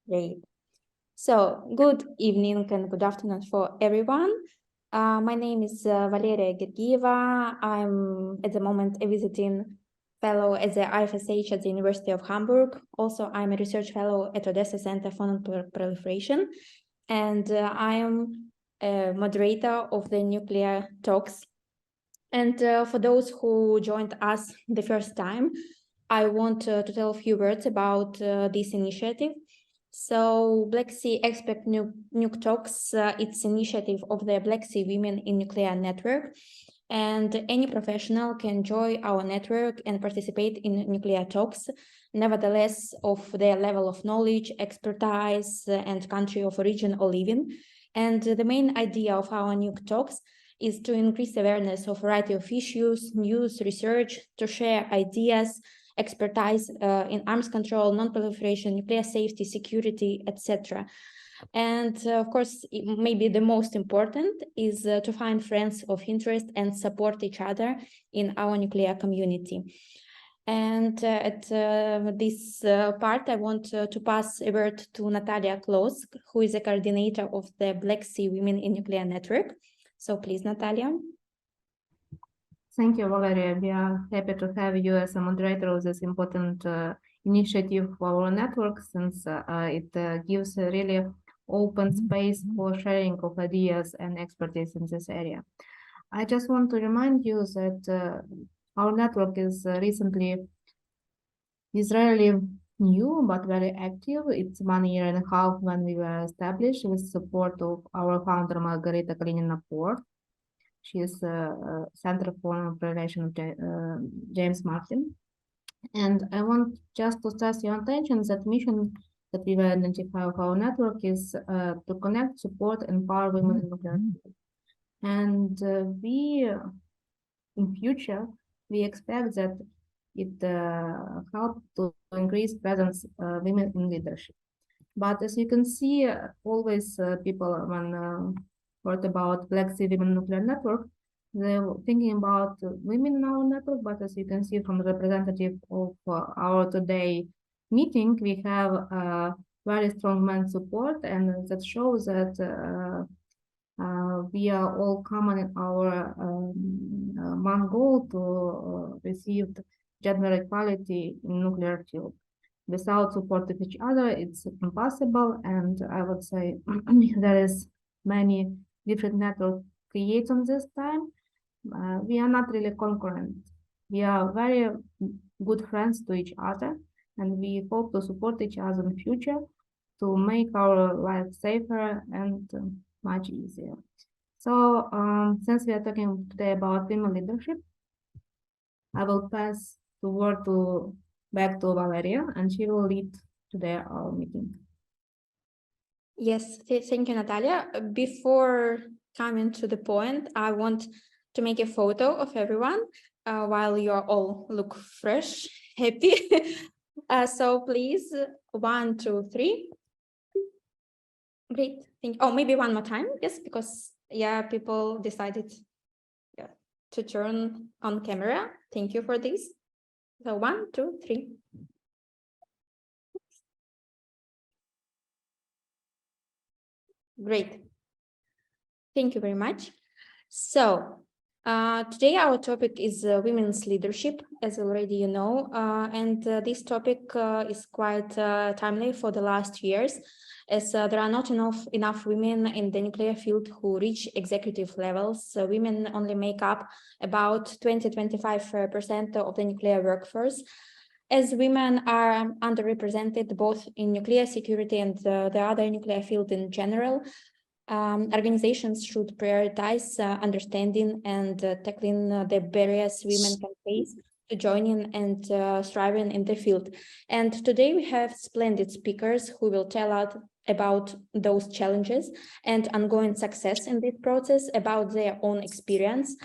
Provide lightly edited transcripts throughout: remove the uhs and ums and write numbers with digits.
Great. So, good evening and good afternoon for everyone. My name is Valeria Gergieva. I'm at the moment a visiting fellow at the IFSH at the University of Hamburg. Also, I'm a research fellow at Odessa Center for Non-Proliferation. And I am a moderator of the Nuclear Talks. And for those who joined us the first time, I want to tell a few words about this initiative. So Black Sea Expert NucTalks, it's initiative of the Black Sea Women in Nuclear Network. And any professional can join our network and participate in nuclear talks, nevertheless of their level of knowledge, expertise, and country of origin or living. And the main idea of our nuke talks is to increase awareness of a variety of issues, news, research, to share ideas, expertise in arms control, non-proliferation, nuclear safety, security, etc. And of course, maybe the most important is to find friends of interest and support each other in our nuclear community. And at this part, I want to pass a word to Natalia Kloss, who is a coordinator of the Black Sea Women in Nuclear Network. So please, Natalia. Thank you, Valeria. We are happy to have you as a moderator of this important initiative for our network, since it gives a really open space for sharing of ideas and expertise in this area. I just want to remind you that our network is Israeli new but very active. It's 1 year and a half when we were established with support of our founder Margarita Kalinina-Port. She is Center for Prevention of James Martin. And I want just to stress your attention that mission that we will identify of our network is to connect, support, and empower women in nuclear. And in future, we expect that it help to increase presence women in leadership. But as you can see, always people when heard about Black Sea Women Nuclear Network, they're thinking about women in our network, but as you can see from the representative of our today meeting, we have very strong men support, and that shows that we are all common in our one goal to receive gender equality in nuclear field. Without support of each other, it's impossible, and I would say there is many different networks created on this time. We are not really concurrent. We are very good friends to each other, and we hope to support each other in the future to make our life safer and much easier. So since we are talking today about women leadership, I will pass the word back to Valeria, and she will lead today our meeting. Yes, thank you, Natalia. Before coming to the point, I want to make a photo of everyone while you all look fresh, happy. So please, 1, 2, 3. Great. Oh, maybe one more time. Yes, because people decided to turn on camera. Thank you for this. So 1, 2, 3. Great. Thank you very much. So today our topic is women's leadership, as already you know, and this topic is quite timely for the last years, as there are not enough women in the nuclear field who reach executive levels. Women only make up about 20-25% of the nuclear workforce, as women are underrepresented both in nuclear security and the other nuclear field in general. Organizations should prioritize understanding and tackling the barriers women can face to joining and thriving in the field. And today we have splendid speakers who will tell us about those challenges and ongoing success in this process, about their own experience.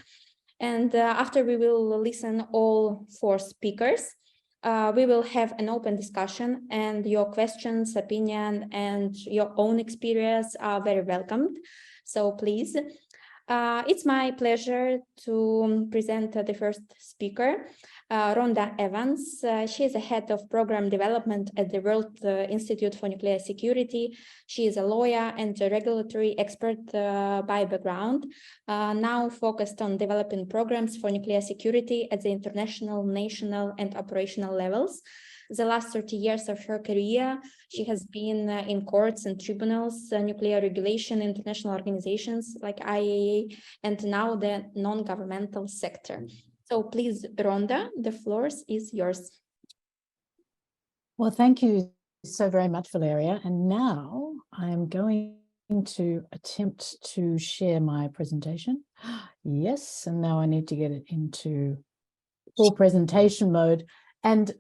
And after we will listen all 4 speakers, we will have an open discussion, and your questions, opinion, and your own experience are very welcomed. So please, it's my pleasure to present the first speaker. Rhonda Evans. She is the head of program development at the World Institute for Nuclear Security. She is a lawyer and a regulatory expert by background, now focused on developing programs for nuclear security at the international, national, and operational levels. The last 30 years of her career, she has been in courts and tribunals, nuclear regulation, international organizations like IAEA, and now the non-governmental sector. So please, Rhonda, the floor is yours. Well, thank you so very much, Valeria. And now I am going to attempt to share my presentation. Yes, and now I need to get it into full presentation mode. And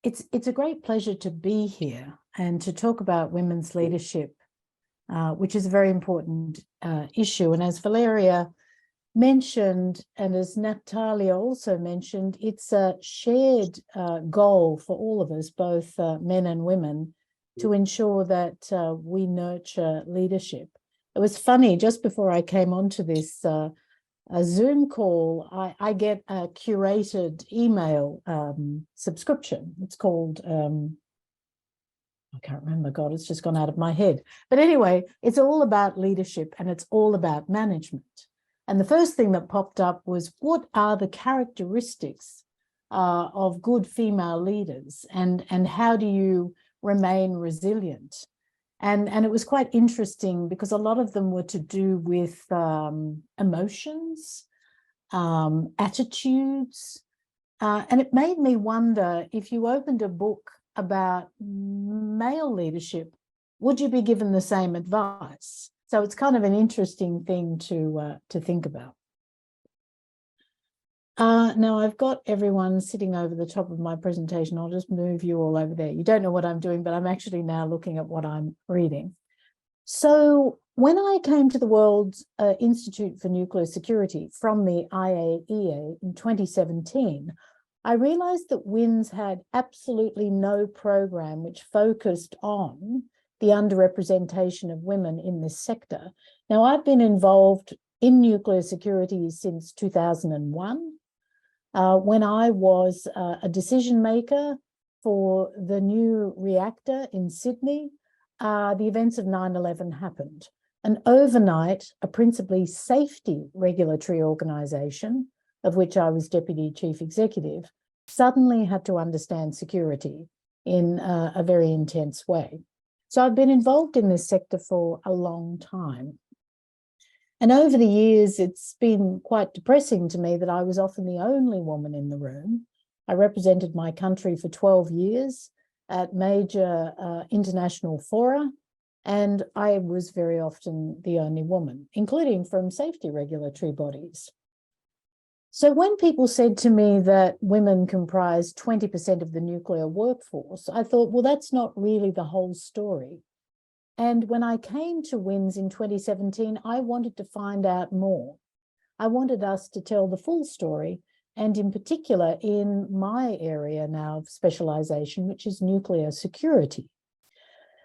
it's a great pleasure to be here and to talk about women's leadership, which is a very important issue. And as Valeria mentioned, and as Natalia also mentioned, it's a shared goal for all of us, both men and women, to ensure that we nurture leadership. It was funny, just before I came onto this a Zoom call, I get a curated email subscription. It's called, I can't remember, God, it's just gone out of my head. But anyway, it's all about leadership and it's all about management. And the first thing that popped up was, what are the characteristics of good female leaders, and how do you remain resilient? And it was quite interesting because a lot of them were to do with emotions, attitudes, and it made me wonder, if you opened a book about male leadership, would you be given the same advice? So it's kind of an interesting thing to think about. Now I've got everyone sitting over the top of my presentation. I'll just move you all over there. You don't know what I'm doing, but I'm actually now looking at what I'm reading. So when I came to the World Institute for Nuclear Security from the IAEA in 2017, I realized that WINS had absolutely no program which focused on the underrepresentation of women in this sector. Now, I've been involved in nuclear security since 2001, when I was a decision maker for the new reactor in Sydney. The events of 9/11 happened. And overnight, a principally safety regulatory organisation, of which I was Deputy Chief Executive, suddenly had to understand security in a very intense way. So I've been involved in this sector for a long time. And over the years, it's been quite depressing to me that I was often the only woman in the room. I represented my country for 12 years at major international fora, and I was very often the only woman, including from safety regulatory bodies. So when people said to me that women comprise 20% of the nuclear workforce, I thought, well, that's not really the whole story. And when I came to WINS in 2017, I wanted to find out more. I wanted us to tell the full story, and in particular in my area now of specialization, which is nuclear security.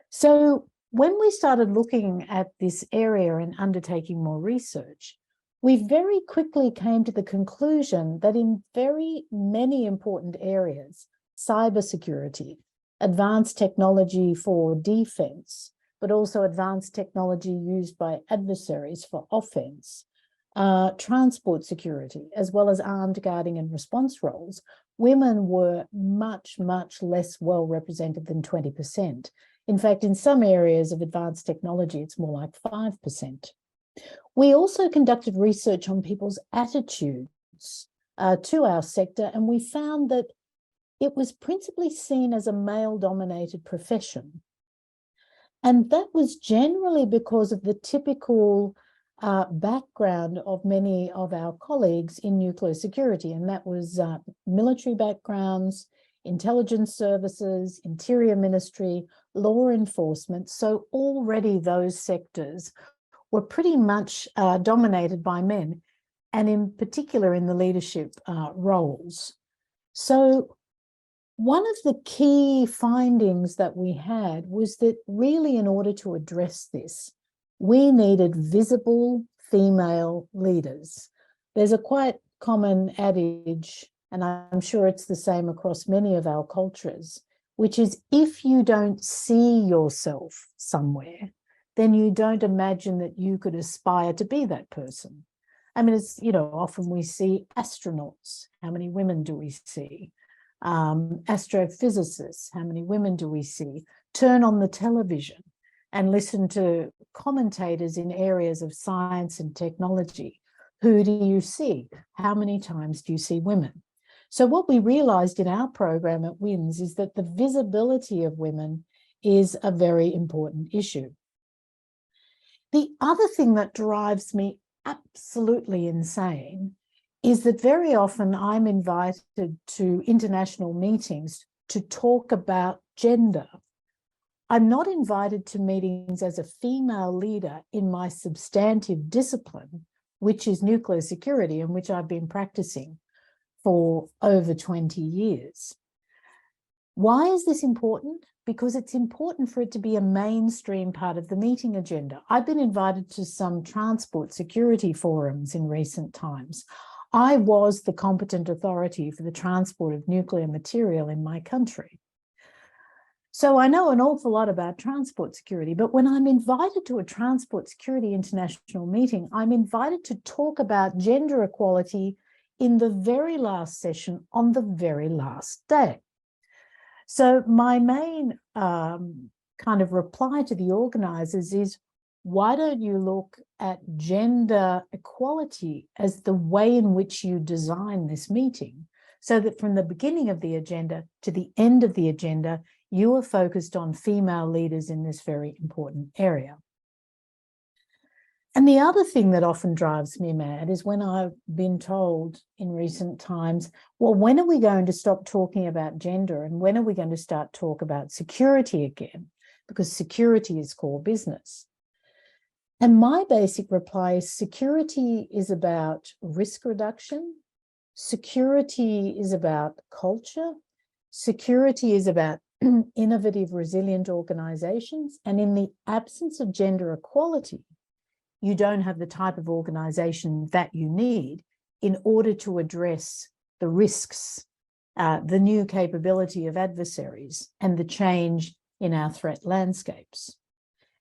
So when we started looking at this area and undertaking more research, we very quickly came to the conclusion that in very many important areas, cybersecurity, advanced technology for defense, but also advanced technology used by adversaries for offense, transport security, as well as armed guarding and response roles, women were much, much less well represented than 20%. In fact, in some areas of advanced technology, it's more like 5%. We also conducted research on people's attitudes to our sector, and we found that it was principally seen as a male-dominated profession. And that was generally because of the typical background of many of our colleagues in nuclear security, and that was military backgrounds, intelligence services, interior ministry, law enforcement. So already those sectors were pretty much dominated by men, and in particular in the leadership roles. So one of the key findings that we had was that really, in order to address this, we needed visible female leaders. There's a quite common adage, and I'm sure it's the same across many of our cultures, which is if you don't see yourself somewhere, then you don't imagine that you could aspire to be that person. I mean, it's, you know, often we see astronauts. How many women do we see? Astrophysicists, how many women do we see? Turn on the television and listen to commentators in areas of science and technology. Who do you see? How many times do you see women? So what we realized in our program at WINS is that the visibility of women is a very important issue. The other thing that drives me absolutely insane is that very often I'm invited to international meetings to talk about gender. I'm not invited to meetings as a female leader in my substantive discipline, which is nuclear security, and which I've been practicing for over 20 years. Why is this important? Because it's important for it to be a mainstream part of the meeting agenda. I've been invited to some transport security forums in recent times. I was the competent authority for the transport of nuclear material in my country. So I know an awful lot about transport security, but when I'm invited to a transport security international meeting, I'm invited to talk about gender equality in the very last session on the very last day. So my main kind of reply to the organizers is, why don't you look at gender equality as the way in which you design this meeting, so that from the beginning of the agenda to the end of the agenda, you are focused on female leaders in this very important area. And the other thing that often drives me mad is when I've been told in recent times, well, when are we going to stop talking about gender, and when are we going to start talk about security again? Because security is core business. And my basic reply is security is about risk reduction. Security is about culture. Security is about innovative, resilient organizations. And in the absence of gender equality, you don't have the type of organization that you need in order to address the risks, the new capability of adversaries, and the change in our threat landscapes.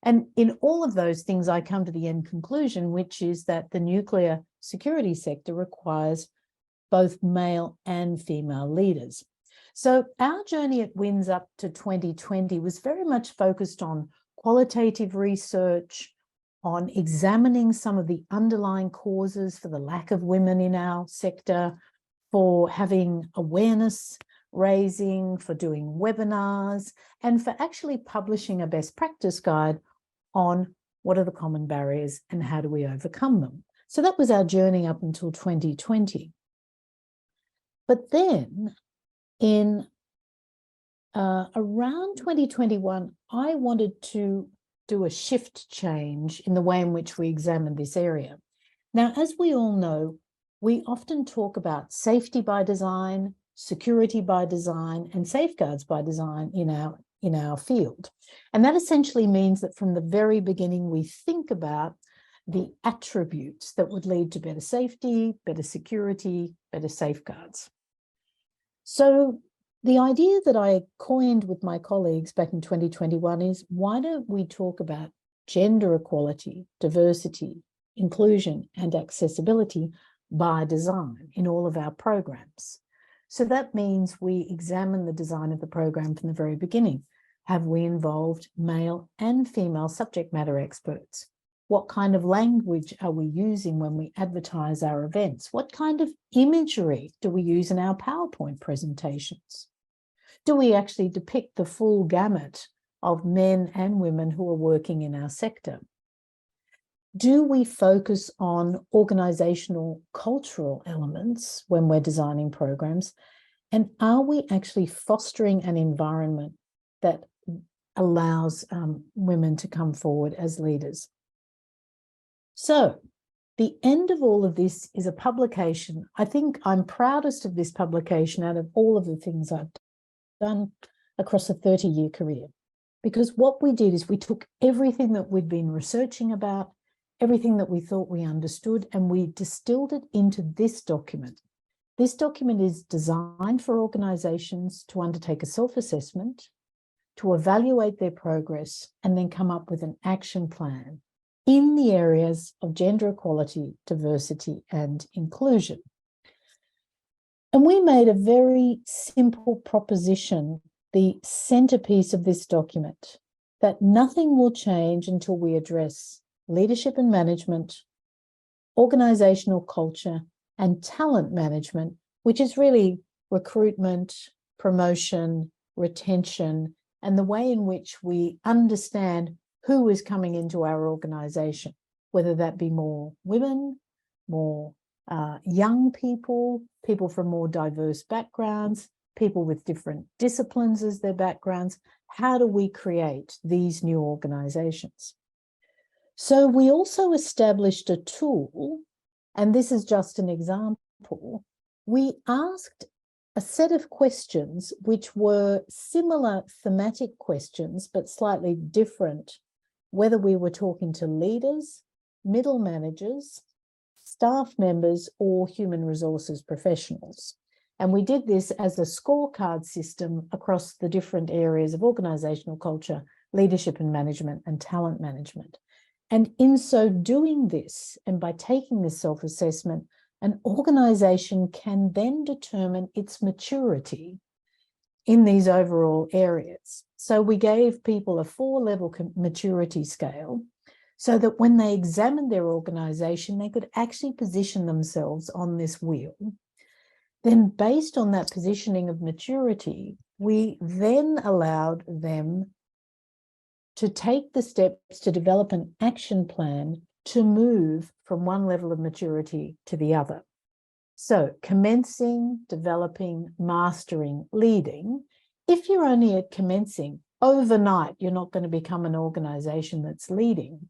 And in all of those things, I come to the end conclusion, which is that the nuclear security sector requires both male and female leaders. So our journey at WINS up to 2020 was very much focused on qualitative research, on examining some of the underlying causes for the lack of women in our sector, for having awareness raising, for doing webinars, and for actually publishing a best practice guide on what are the common barriers and how do we overcome them. So that was our journey up until 2020. But then in around 2021, I wanted to do a shift change in the way in which we examine this area. Now, as we all know, we often talk about safety by design, security by design, and safeguards by design in our field. And that essentially means that from the very beginning, we think about the attributes that would lead to better safety, better security, better safeguards. So the idea that I coined with my colleagues back in 2021 is, why don't we talk about gender equality, diversity, inclusion, and accessibility by design in all of our programs? So that means we examine the design of the program from the very beginning. Have we involved male and female subject matter experts? What kind of language are we using when we advertise our events? What kind of imagery do we use in our PowerPoint presentations? Do we actually depict the full gamut of men and women who are working in our sector? Do we focus on organizational cultural elements when we're designing programs? And are we actually fostering an environment that allows women to come forward as leaders? So the end of all of this is a publication. I think I'm proudest of this publication out of all of the things I've done across a 30-year career, because what we did is we took everything that we'd been researching about, everything that we thought we understood, and we distilled it into this document. This document is designed for organizations to undertake a self-assessment, to evaluate their progress, and then come up with an action plan in the areas of gender equality, diversity, and inclusion. And we made a very simple proposition, the centerpiece of this document, that nothing will change until we address leadership and management, organizational culture, and talent management, which is really recruitment, promotion, retention, and the way in which we understand who is coming into our organization, whether that be more women, more young people, people from more diverse backgrounds, people with different disciplines as their backgrounds. How do we create these new organizations? So we also established a tool, and this is just an example. We asked a set of questions which were similar thematic questions, but slightly different, whether we were talking to leaders, middle managers, staff members, or human resources professionals. And we did this as a scorecard system across the different areas of organizational culture, leadership and management, and talent management. And in so doing this, and by taking this self-assessment, an organization can then determine its maturity in these overall areas. So we gave people a 4-level maturity scale so that when they examined their organization, they could actually position themselves on this wheel. Then based on that positioning of maturity, we then allowed them to take the steps to develop an action plan to move from one level of maturity to the other. So commencing, developing, mastering, leading. If you're only at commencing, overnight, you're not going to become an organization that's leading,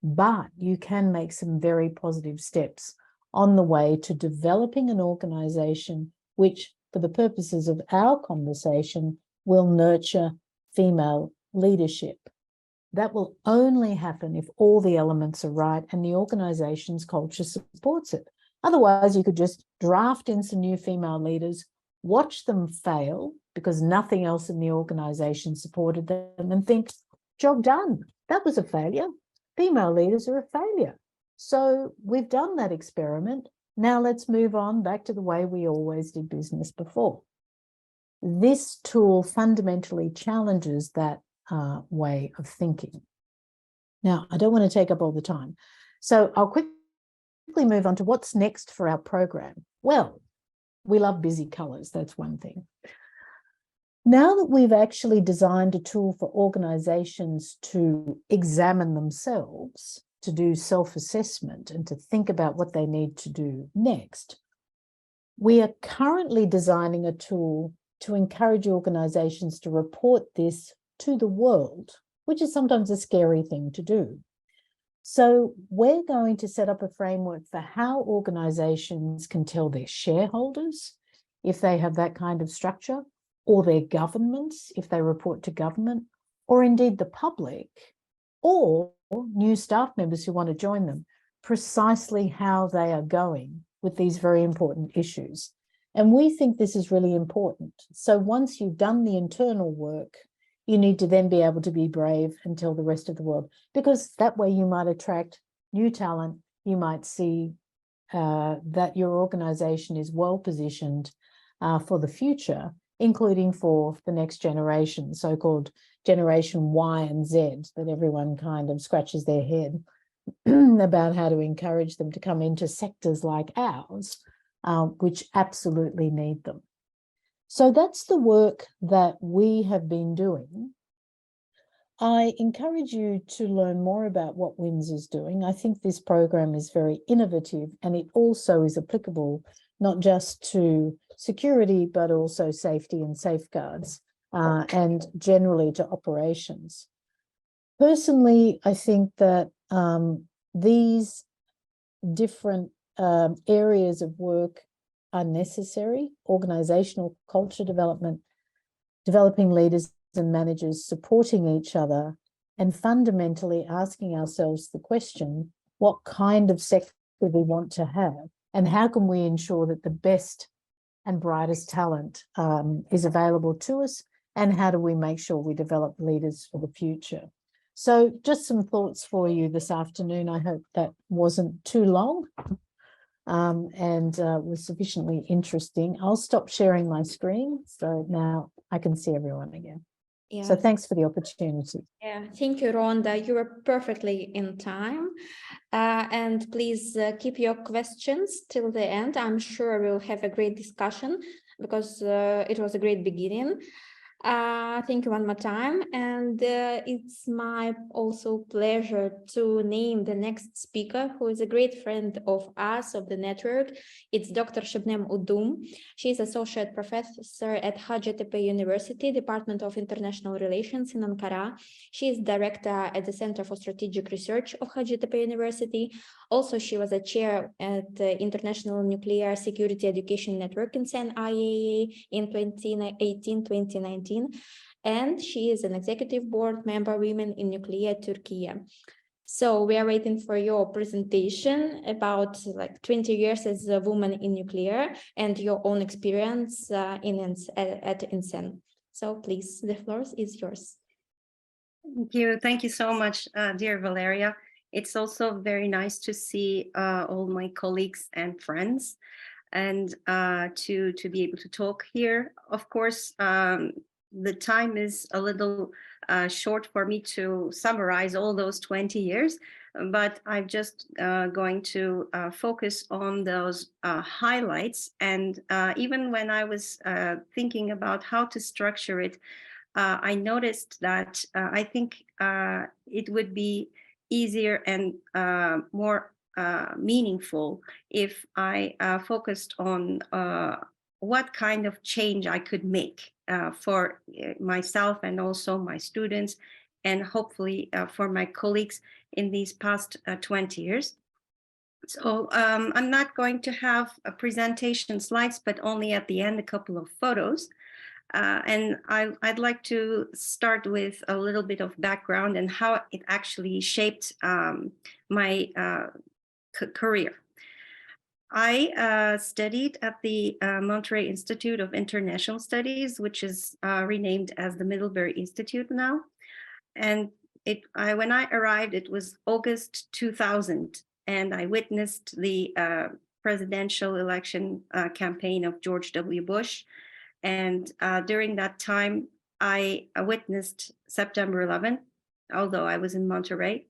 but you can make some very positive steps on the way to developing an organization which, for the purposes of our conversation, will nurture female leadership. That will only happen if all the elements are right and the organization's culture supports it. Otherwise, you could just draft in some new female leaders, watch them fail because nothing else in the organization supported them, and think, job done. That was a failure. Female leaders are a failure. So we've done that experiment. Now let's move on back to the way we always did business before. This tool fundamentally challenges that way of thinking. Now, I don't want to take up all the time, so I'll quickly move on to what's next for our program. Well, we love busy colors, that's one thing. Now that we've actually designed a tool for organizations to examine themselves, to do self-assessment, and to think about what they need to do next, we are currently designing a tool to encourage organizations to report this to the world, which is sometimes a scary thing to do. So we're going to set up a framework for how organizations can tell their shareholders, if they have that kind of structure, or their governments, if they report to government, or indeed the public, or new staff members who want to join them, precisely how they are going with these very important issues. And we think this is really important. So once you've done the internal work, you need to then be able to be brave and tell the rest of the world, because that way you might attract new talent. You might see that your organization is well positioned for the future, including for the next generation, so-called generation Y and Z, that everyone kind of scratches their head about how to encourage them to come into sectors like ours, which absolutely need them. So that's the work that we have been doing. I encourage you to learn more about what WINS is doing. I think this program is very innovative, and it also is applicable not just to security, but also safety and safeguards, and generally to operations. Personally, I think that these different areas of work are necessary: organizational culture development, developing leaders and managers, supporting each other, and fundamentally asking ourselves the question, what kind of sector we want to have, and how can we ensure that the best and brightest talent is available to us, and how do we make sure we develop leaders for the future. So just some thoughts for you this afternoon. I hope that wasn't too long and was sufficiently interesting. I'll stop sharing my screen so now I can see everyone again. Yeah. So thanks for the opportunity. Yeah, thank you, Rhonda. You were perfectly in time. And please keep your questions till the end. I'm sure we'll have a great discussion because it was a great beginning. Thank you one more time. And it's my also pleasure to name the next speaker, who is a great friend of us, of the network. It's Dr. Shabnem Udum. She's Associate Professor at Hacettepe University, Department of International Relations in Ankara. She is Director at the Center for Strategic Research of Hacettepe University. Also, she was a chair at the International Nuclear Security Education Network in CEN IAEA in 2018-2019. And she is an executive board member, Women in Nuclear Turkey. So we are waiting for your presentation about like 20 years as a woman in nuclear and your own experience at INSEN. So please, the floor is yours. Thank you. Thank you so much, dear Valeria. It's also very nice to see all my colleagues and friends and to be able to talk here. Of course, the time is a little short for me to summarize all those 20 years, but I'm just going to focus on those highlights. And even when I was thinking about how to structure it, I noticed that I think it would be easier and more meaningful if I focused on what kind of change I could make for myself and also my students, and hopefully for my colleagues in these past 20 years. So I'm not going to have a presentation slides, but only at the end a couple of photos. And I'd like to start with a little bit of background and how it actually shaped my career. I studied at the Monterey Institute of International Studies, which is renamed as the Middlebury Institute now. And when I arrived, it was August 2000, and I witnessed the presidential election campaign of George W. Bush. And during that time, I witnessed September 11th, although I was in Monterey.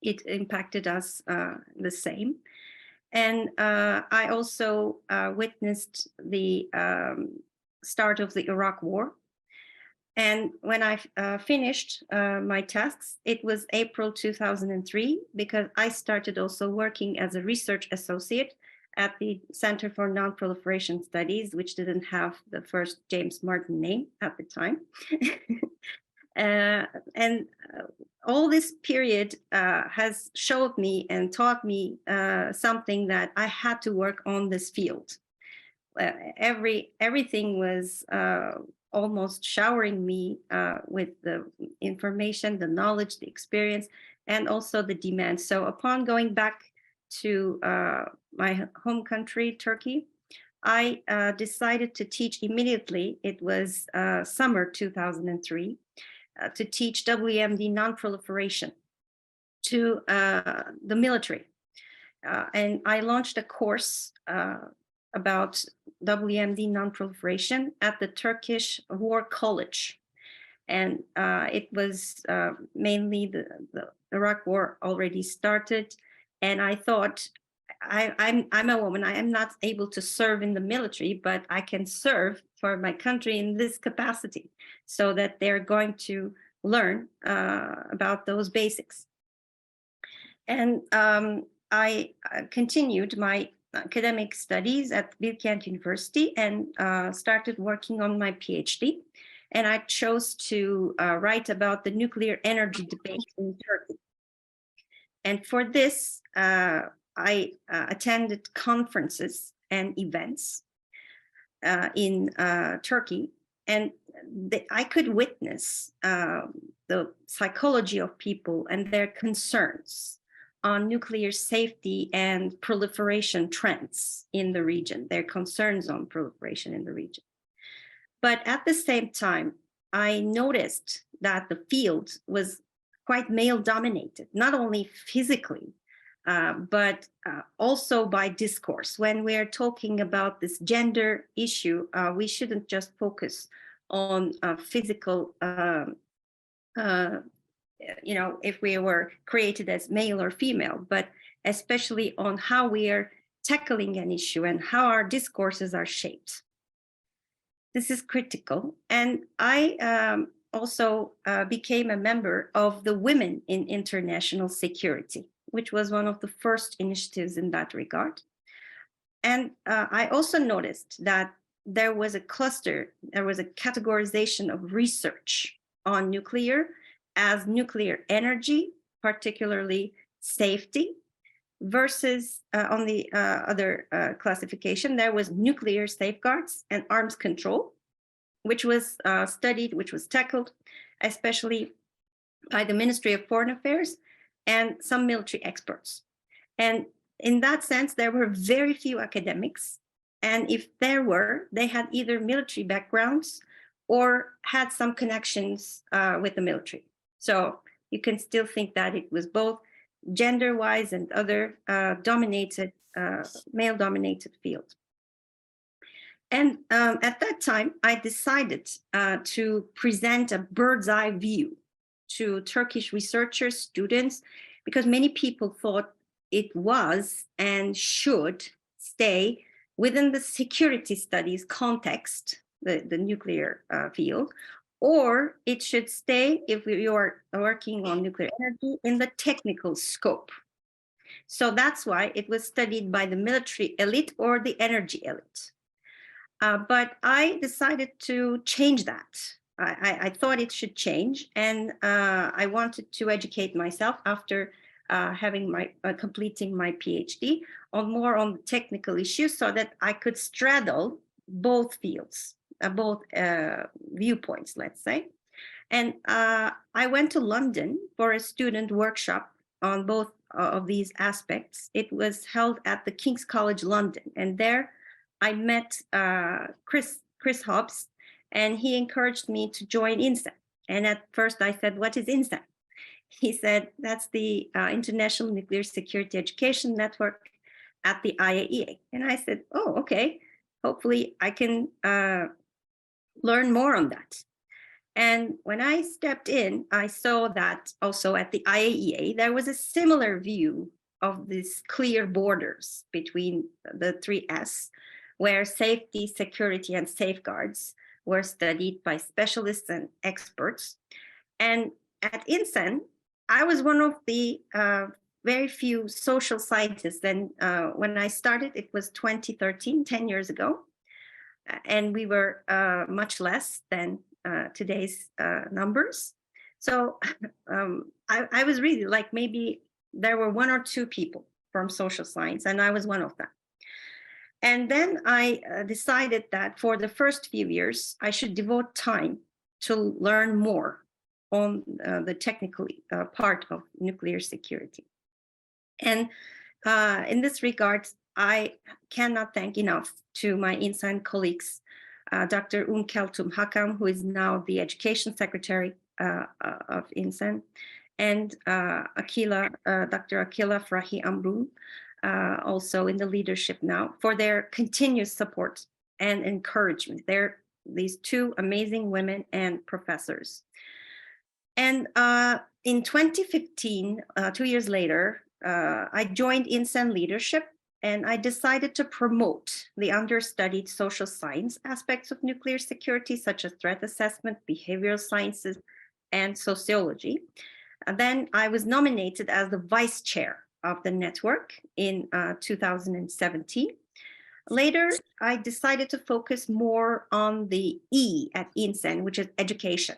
It impacted us the same. And I also witnessed the start of the Iraq War. And when I finished my tasks, it was April 2003, because I started also working as a research associate at the Center for Non-Proliferation Studies, which didn't have the first James Martin name at the time. And all this period has showed me and taught me something, that I had to work on this field. Everything was almost showering me with the information, the knowledge, the experience, and also the demand. So upon going back to my home country, Turkey, I decided to teach immediately. It was summer 2003, to teach WMD non-proliferation to the military. And I launched a course about WMD non-proliferation at the Turkish War College. And it was mainly the Iraq War already started. And I thought, I'm a woman, I am not able to serve in the military, but I can serve for my country in this capacity, so that they're going to learn about those basics. And I continued my academic studies at Bilkent University and started working on my PhD. And I chose to write about the nuclear energy debate in Turkey. And for this, I attended conferences and events in Turkey, and I could witness the psychology of people and their concerns on nuclear safety and proliferation trends in the region, their concerns on proliferation in the region. But at the same time, I noticed that the field was quite male dominated, not only physically, but also by discourse. When we're talking about this gender issue, we shouldn't just focus on physical, if we were created as male or female, but especially on how we are tackling an issue and how our discourses are shaped. This is critical. And I also became a member of the Women in International Security, which was one of the first initiatives in that regard. And I also noticed that there was a cluster, there was a categorization of research on nuclear as nuclear energy, particularly safety, versus on the other classification, there was nuclear safeguards and arms control, which was studied, which was tackled, especially by the Ministry of Foreign Affairs and some military experts. And in that sense, there were very few academics. And if there were, they had either military backgrounds or had some connections with the military. So you can still think that it was both gender-wise and other dominated, male-dominated field. And at that time, I decided to present a bird's eye view to Turkish researchers, students, because many people thought it was and should stay within the security studies context, the nuclear field, or it should stay, if you are working on nuclear energy, in the technical scope. So that's why it was studied by the military elite or the energy elite. But I decided to change that. I thought it should change, and I wanted to educate myself after having completing my PhD on more on technical issues, so that I could straddle both fields, both viewpoints, let's say. And I went to London for a student workshop on both of these aspects. It was held at the King's College London, and there I met Chris Hobbs, and he encouraged me to join INSEN. And at first I said, what is INSEN? He said, that's the International Nuclear Security Education Network at the IAEA. And I said, oh, okay, hopefully I can learn more on that. And when I stepped in, I saw that also at the IAEA, there was a similar view of these clear borders between the three S, where safety, security, and safeguards were studied by specialists and experts. And at INSEN, I was one of the very few social scientists. And when I started, it was 2013, 10 years ago. And we were much less than today's numbers. So I was really like, maybe there were one or two people from social science, and I was one of them. And then I decided that for the first few years, I should devote time to learn more on the technical part of nuclear security. And in this regard, I cannot thank enough to my INSEN colleagues, Dr. Keltum Hakan, who is now the Education Secretary of INSEN, and Dr. Akila Frahi Amrun, also in the leadership now, for their continuous support and encouragement. They're these two amazing women and professors. And in 2015, 2 years later, I joined INSEN leadership, and I decided to promote the understudied social science aspects of nuclear security, such as threat assessment, behavioral sciences, and sociology. And then I was nominated as the vice chair of the network in 2017. Later, I decided to focus more on the E at INSEN, which is education.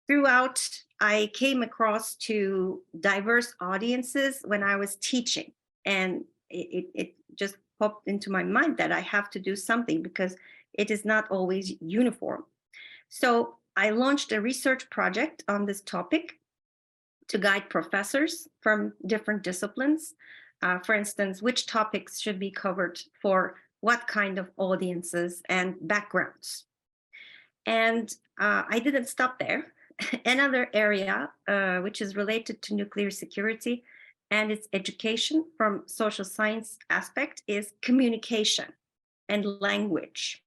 Throughout, I came across to diverse audiences when I was teaching, and it just popped into my mind that I have to do something because it is not always uniform. So I launched a research project on this topic, to guide professors from different disciplines. For instance, which topics should be covered for what kind of audiences and backgrounds. And I didn't stop there. Another area which is related to nuclear security and its education from social science aspect is communication and language.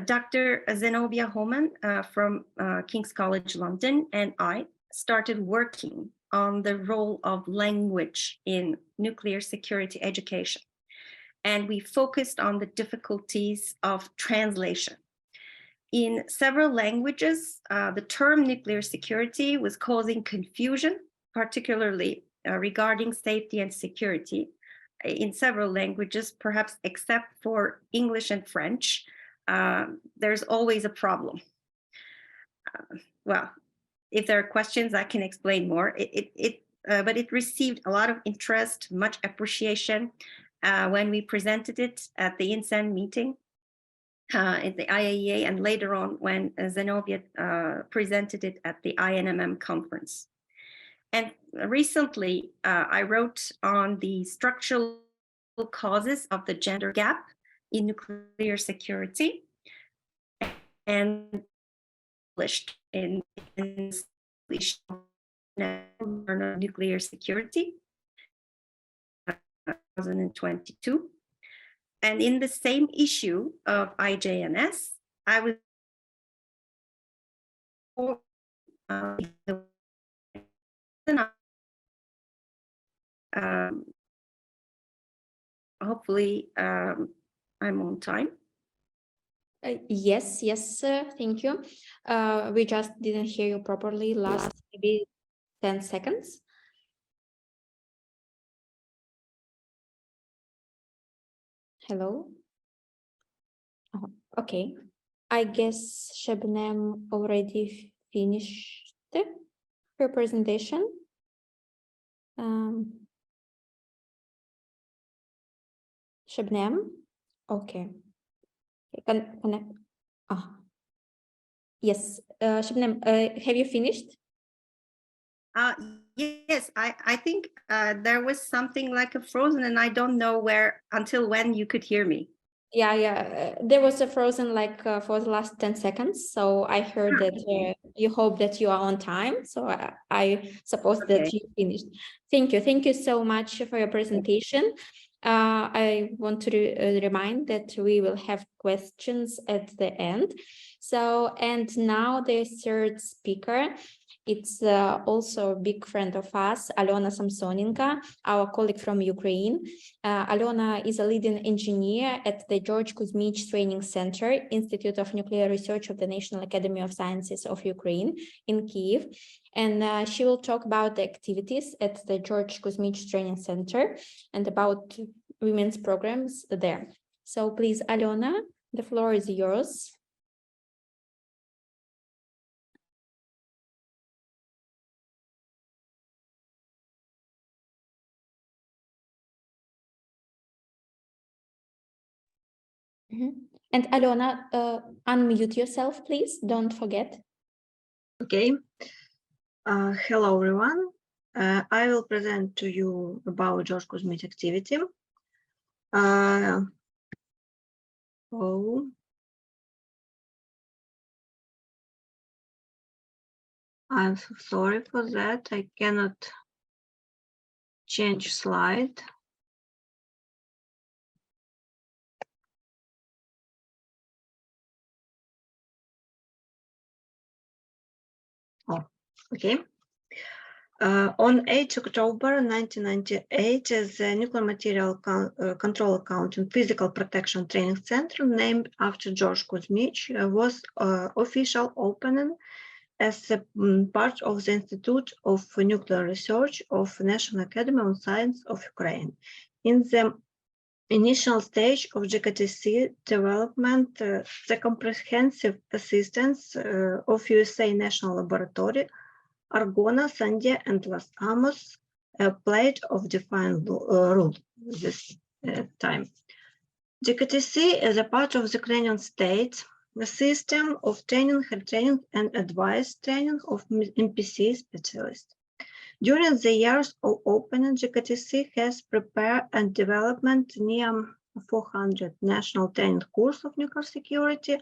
Dr. Zenobia Homan from King's College London and I started working on the role of language in nuclear security education. And we focused on the difficulties of translation. In several languages, the term nuclear security was causing confusion, particularly regarding safety and security. In several languages, perhaps except for English and French, there's always a problem. Well, if there are questions, I can explain more. But it received a lot of interest, much appreciation when we presented it at the INSEN meeting at the IAEA, and later on when Zenobia presented it at the INMM conference. And recently, I wrote on the structural causes of the gender gap in nuclear security, and published in nuclear security 2022. And in the same issue of IJNS, I was hopefully I'm on time. Yes, thank you. We just didn't hear you properly last maybe 10 seconds. Hello? Oh, okay. I guess Shabnam already finished her presentation. Shabnam? Okay. Connect. Yes, Shabnam, have you finished? Yes, I think there was something like a frozen, and I don't know until when you could hear me. Yeah, there was a frozen like for the last 10 seconds. So I heard that you hope that you are on time. So I suppose that you finished. Thank you so much for your presentation. I want to remind that we will have questions at the end. So, and now the third speaker, it's also a big friend of us, Alona Samsonenko, our colleague from Ukraine. Alona is a leading engineer at the George Kuzmich Training Center, Institute of Nuclear Research of the National Academy of Sciences of Ukraine in Kyiv. And she will talk about the activities at the George Kuzmich Training Center and about women's programs there. So please, Alona, the floor is yours. And Alona, unmute yourself, please. Don't forget. Okay. Hello, everyone. I will present to you about George Kuzmich activity. I'm so sorry for that. I cannot change slide. Oh, okay. On 8 October 1998, the Nuclear Material Control Accounting Physical Protection Training Center, named after George Kuzmich, was official opening as a part of the Institute of Nuclear Research of National Academy of Science of Ukraine. In the initial stage of GKTC development, the comprehensive assistance of USA National Laboratory, Argonne, Sandia, and Los Alamos played of defined role this time. GKTC is a part of the Ukrainian state, the system of training, head training, and advice training of NPC specialists. During the years of opening, GKTC has prepared and developed near 400 national training courses of nuclear security,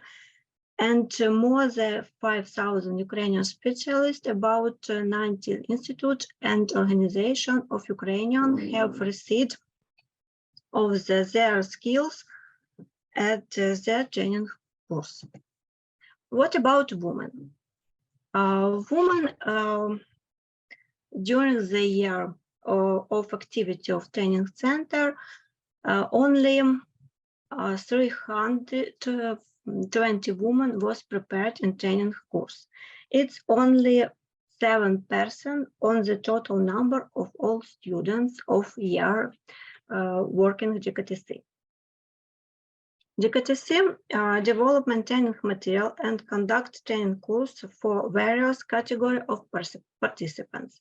and more than 5,000 Ukrainian specialists, about 90 institutes and organizations of Ukrainians have received of their skills at their training course. What about women? Women during the year of activity of training center, only 320 women was prepared in training course. It's only 7% on the total number of all students of year working at GKTC. GKTC development training material and conduct training course for various categories of participants.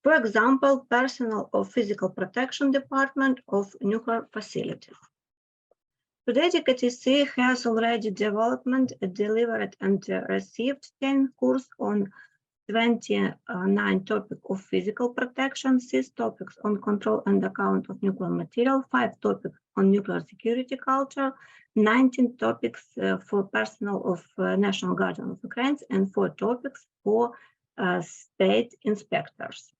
For example, personnel of physical protection department of nuclear facilities. Today, GKTC has already developed, delivered, and received training course on 29 topics of physical protection, 6 topics on control and account of nuclear material, 5 topics on nuclear security culture, 19 topics for personnel of National Guardian of Ukraine, and 4 topics for state inspectors.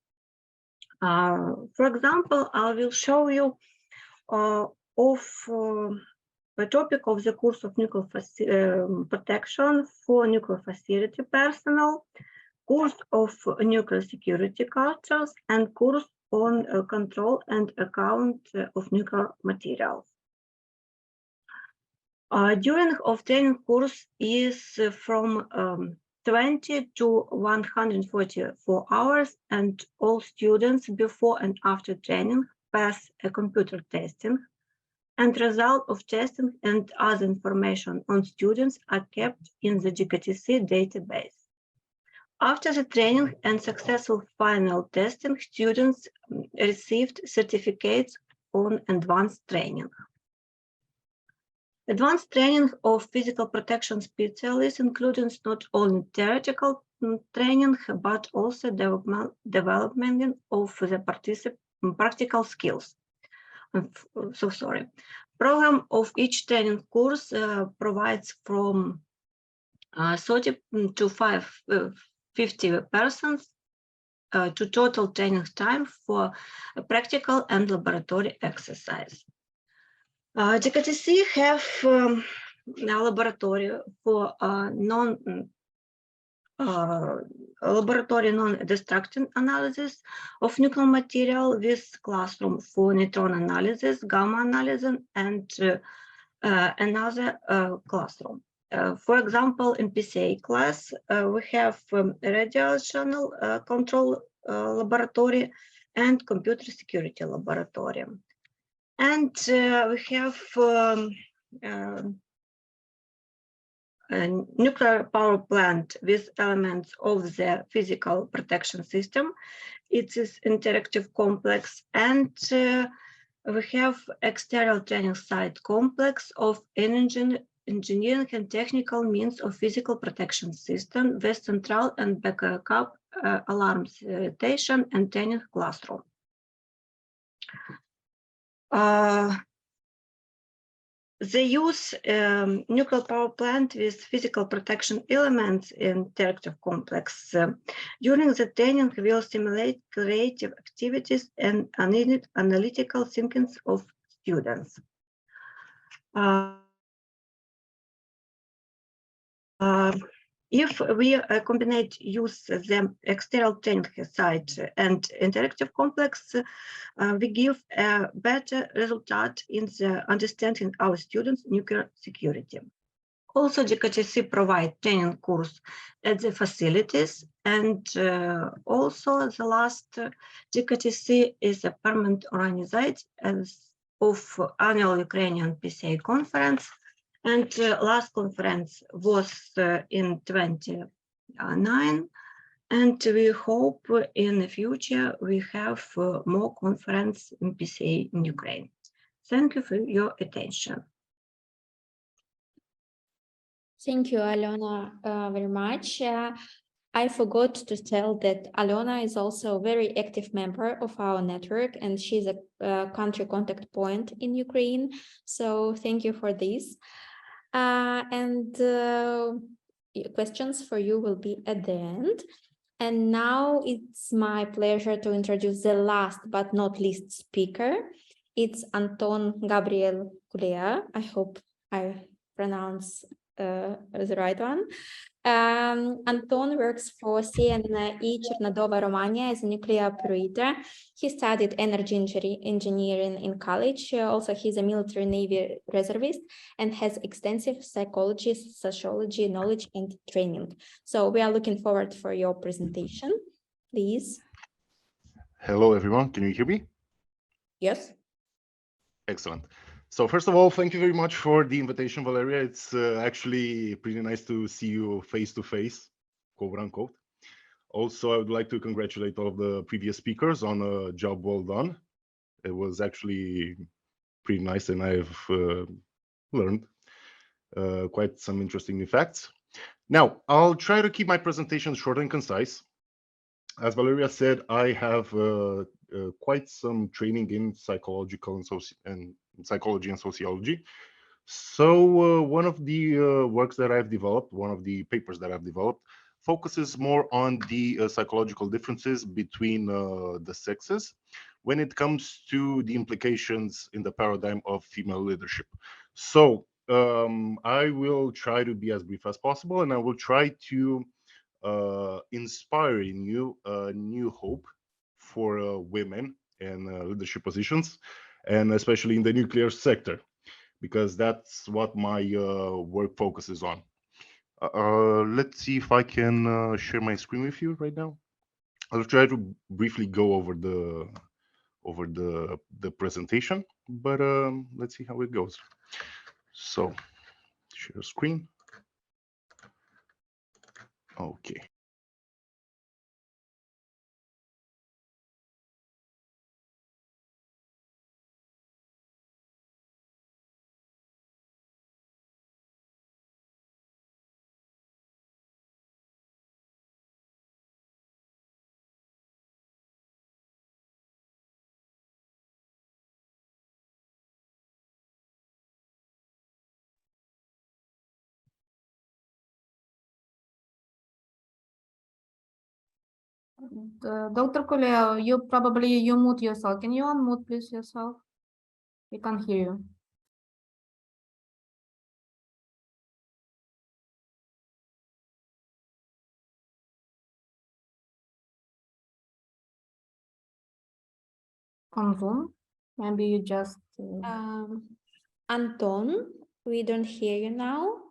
For example, I will show you the topic of the course of nuclear protection for nuclear facility personnel, course of nuclear security cultures, and course on control and account of nuclear materials. During of training course is from 20 to 144 hours, and all students before and after training pass a computer testing, and result of testing and other information on students are kept in the GKTC database. After the training and successful final testing, students received certificates on advanced training. Advanced training of physical protection specialists includes not only theoretical training, but also development of the practical skills. Program of each training course provides from 30 to 50 persons to total training time for practical and laboratory exercise. GKTC have a laboratory for non-destructive analysis of nuclear material, with classroom for neutron analysis, gamma analysis, and another classroom. For example, in PCA class, we have radio channel control laboratory and computer security laboratory. And we have a nuclear power plant with elements of the physical protection system. It is interactive complex, and we have external training site complex of engineering and technical means of physical protection system with central and backup alarm station and training classroom. They use nuclear power plant with physical protection elements in interactive complex. During the training, we will simulate creative activities and analytical thinking of students. If we combine use the external training site and interactive complex, we give a better result in the understanding our students' nuclear security. Also, GKTC provide training course at the facilities, and also the last GKTC is a permanent organization of annual Ukrainian PCA conference. And last conference was in 2029, and we hope in the future we have more conference in PCA in Ukraine. Thank you for your attention. Thank you, Alona, very much. I forgot to tell that Alona is also a very active member of our network, and she's a country contact point in Ukraine. So thank you for this. Questions for you will be at the end. And now it's my pleasure to introduce the last but not least speaker. It's Anton Gabriel Culea. I hope I pronounce the right one. Anton works for CNE Chernodova, Romania as a nuclear operator. He studied energy engineering in college. Also, he's a military Navy reservist and has extensive psychology, sociology, knowledge and training. So we are looking forward for your presentation. Please. Hello, everyone. Can you hear me? Yes. Excellent. So first of all, thank you very much for the invitation, Valeria. It's actually pretty nice to see you face to face, quote unquote. Also, I would like to congratulate all of the previous speakers on a job well done. It was actually pretty nice, and I've learned quite some interesting new facts. Now, I'll try to keep my presentation short and concise. As Valeria said, I have quite some training in psychological and psychology and sociology. So one of the works that I've developed, one of the papers that I've developed, focuses more on the psychological differences between the sexes when it comes to the implications in the paradigm of female leadership. So I will try to be as brief as possible, and I will try to inspire in you new hope for women in leadership positions, and especially in the nuclear sector, because that's what my work focuses on. Let's see if I can share my screen with you right now. I'll try to briefly go over the presentation, but let's see how it goes. So, share screen. Okay. Dr. Kulea, you mute yourself. Can you unmute please yourself? We can't hear you. On Zoom? Maybe you just Anton, we don't hear you now.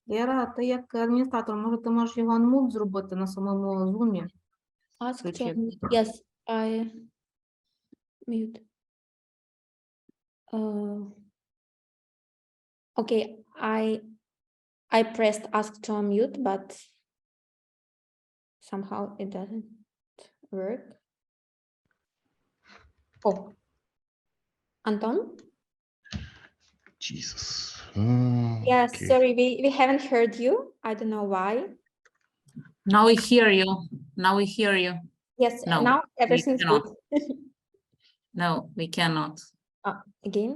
Лера, ти як адміністратор, може ти можеш його unmute зробити на самому Zoom? Ask to Check. unmute. Yes, I mute. Okay, I pressed ask to unmute, but somehow it doesn't work. Oh, Anton? Jesus. Yeah, Okay. sorry, we haven't heard you. I don't know why. Now we hear you. Now we hear you. Yes, No, now everything's good. No, we cannot. Again.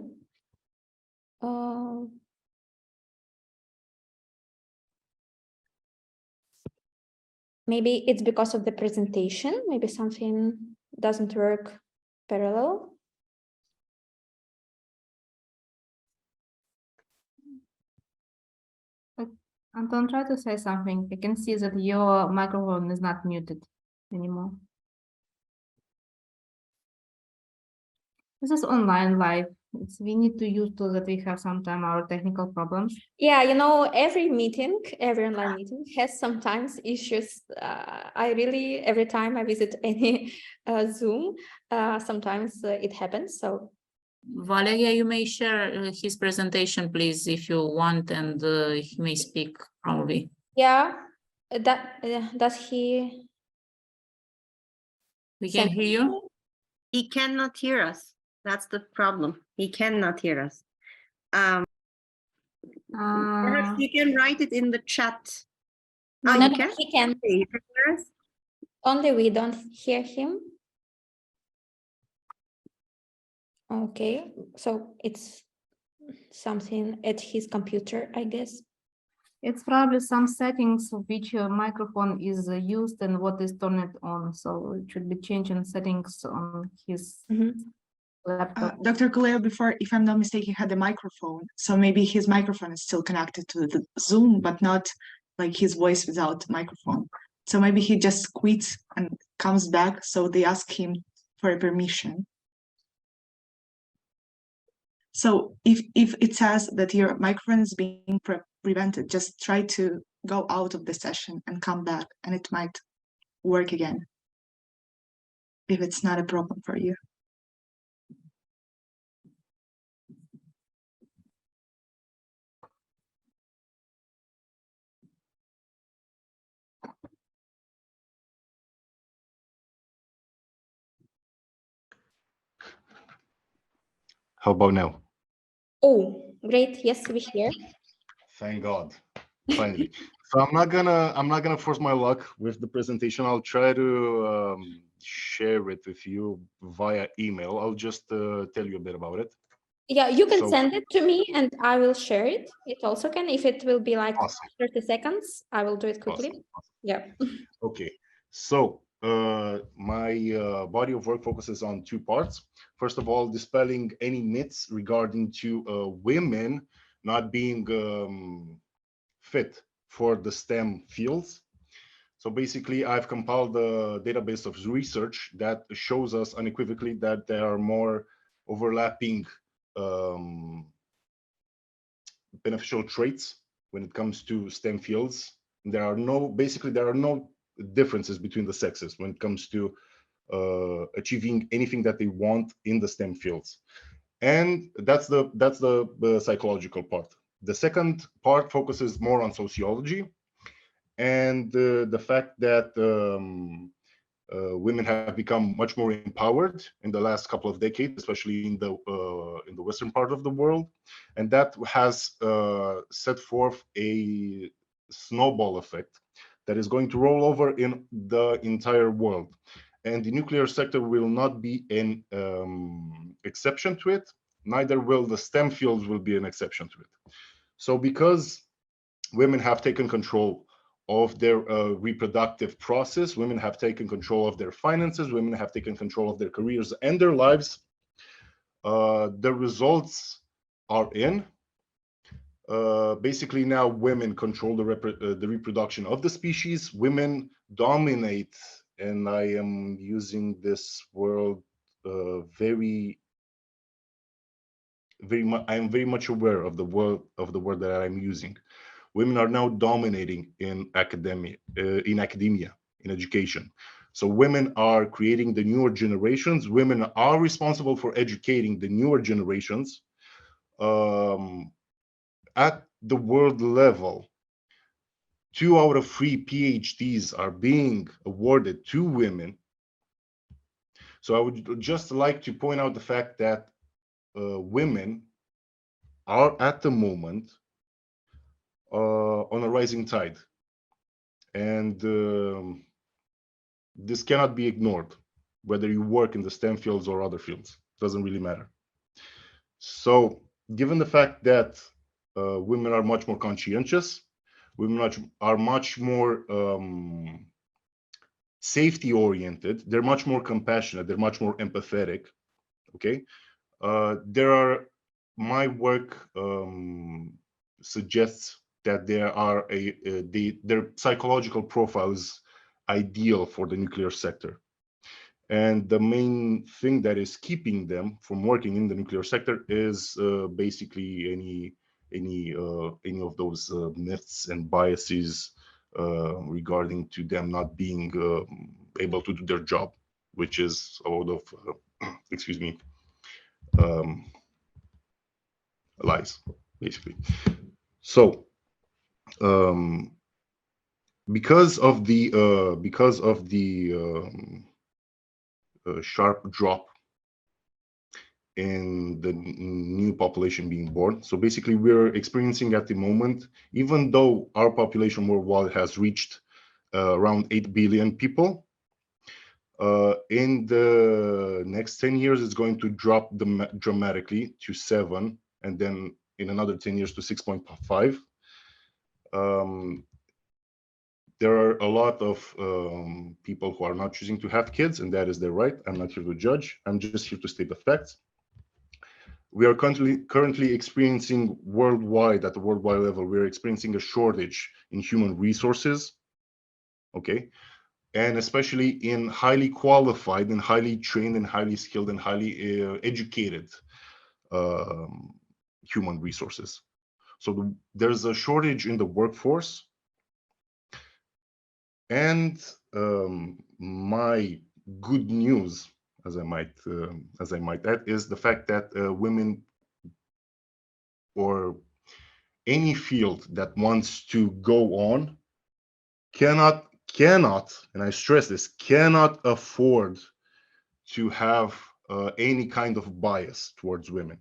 Maybe it's because of the presentation. Maybe something doesn't work parallel. Anton, try to say something. I can see that your microphone is not muted anymore. This is online live. We need to use so that we have sometimes our technical problems. Yeah, you know, every online meeting has sometimes issues. Every time I visit any Zoom, sometimes it happens. So, Valeria, you may share his presentation, please, if you want, and he may speak probably. yeah, does he? We can hear you. He cannot hear us. That's the problem. He cannot hear us. Perhaps you can write it in the chat. No, you no, can? he can. Okay, you can hear us? Only we don't hear him. Okay, so it's something at his computer, I guess. It's probably some settings of which microphone is used and what is turned on. So it should be changing settings on his laptop. Dr. Kuleo, before, if I'm not mistaken, had a microphone. So maybe his microphone is still connected to the Zoom, but not like his voice without microphone. So maybe he just quits and comes back. So they ask him for a permission. So if it says that your microphone is being prevented, just try to go out of the session and come back, and it might work again if it's not a problem for you. How about now? Oh, great. Yes, we hear. Thank God, finally. So I'm not gonna force my luck with the presentation. I'll try to share it with you via email. I'll just tell you a bit about it. Yeah, you can So- send it to me and I will share it. It also can, if it will be like Awesome. 30 seconds, I will do it quickly. Awesome. Yeah. Okay, so my body of work focuses on two parts. First of all, dispelling any myths regarding to women not being fit for the STEM fields. So basically, I've compiled a database of research that shows us unequivocally that there are more overlapping beneficial traits when it comes to STEM fields. There are no differences between the sexes when it comes to achieving anything that they want in the STEM fields. And that's the psychological part. The second part focuses more on sociology and the fact that women have become much more empowered in the last couple of decades, especially in the western part of the world, and that has set forth a snowball effect that is going to roll over in the entire world. And the nuclear sector will not be an exception to it. Neither will the STEM fields will be an exception to it. So because women have taken control of their reproductive process, women have taken control of their finances, women have taken control of their careers and their lives, the results are in. Basically now women control the reproduction of the species. Women dominate, and I am using this word I am very much aware of the word that I'm using. Women are now dominating in academia, in education. So women are creating the newer generations. Women are responsible for educating the newer generations. At the world level, 2 out of 3 PhDs are being awarded to women. So I would just like to point out the fact that women are at the moment on a rising tide, and this cannot be ignored, whether you work in the STEM fields or other fields. It doesn't really matter. So given the fact that women are much more conscientious, women are much more safety oriented, they're much more compassionate, they're much more empathetic. Okay, my work suggests that their psychological profile is ideal for the nuclear sector, and the main thing that is keeping them from working in the nuclear sector is basically any of those myths and biases regarding to them not being able to do their job, which is a lot of excuse me, lies, basically. So because of the sharp drop in the new population being born. So basically, we're experiencing at the moment, even though our population worldwide has reached around 8 billion people, in the next 10 years, it's going to drop dramatically to 7, and then in another 10 years to 6.5. There are a lot of people who are not choosing to have kids, and that is their right. I'm not here to judge. I'm just here to state the facts. We are currently experiencing worldwide, at the worldwide level, we're experiencing a shortage in human resources, okay? And especially in highly qualified and highly trained and highly skilled and highly educated human resources. So there's a shortage in the workforce. And my good news, as I might add, is the fact that women, or any field that wants to go on, cannot, and I stress this, cannot afford to have any kind of bias towards women,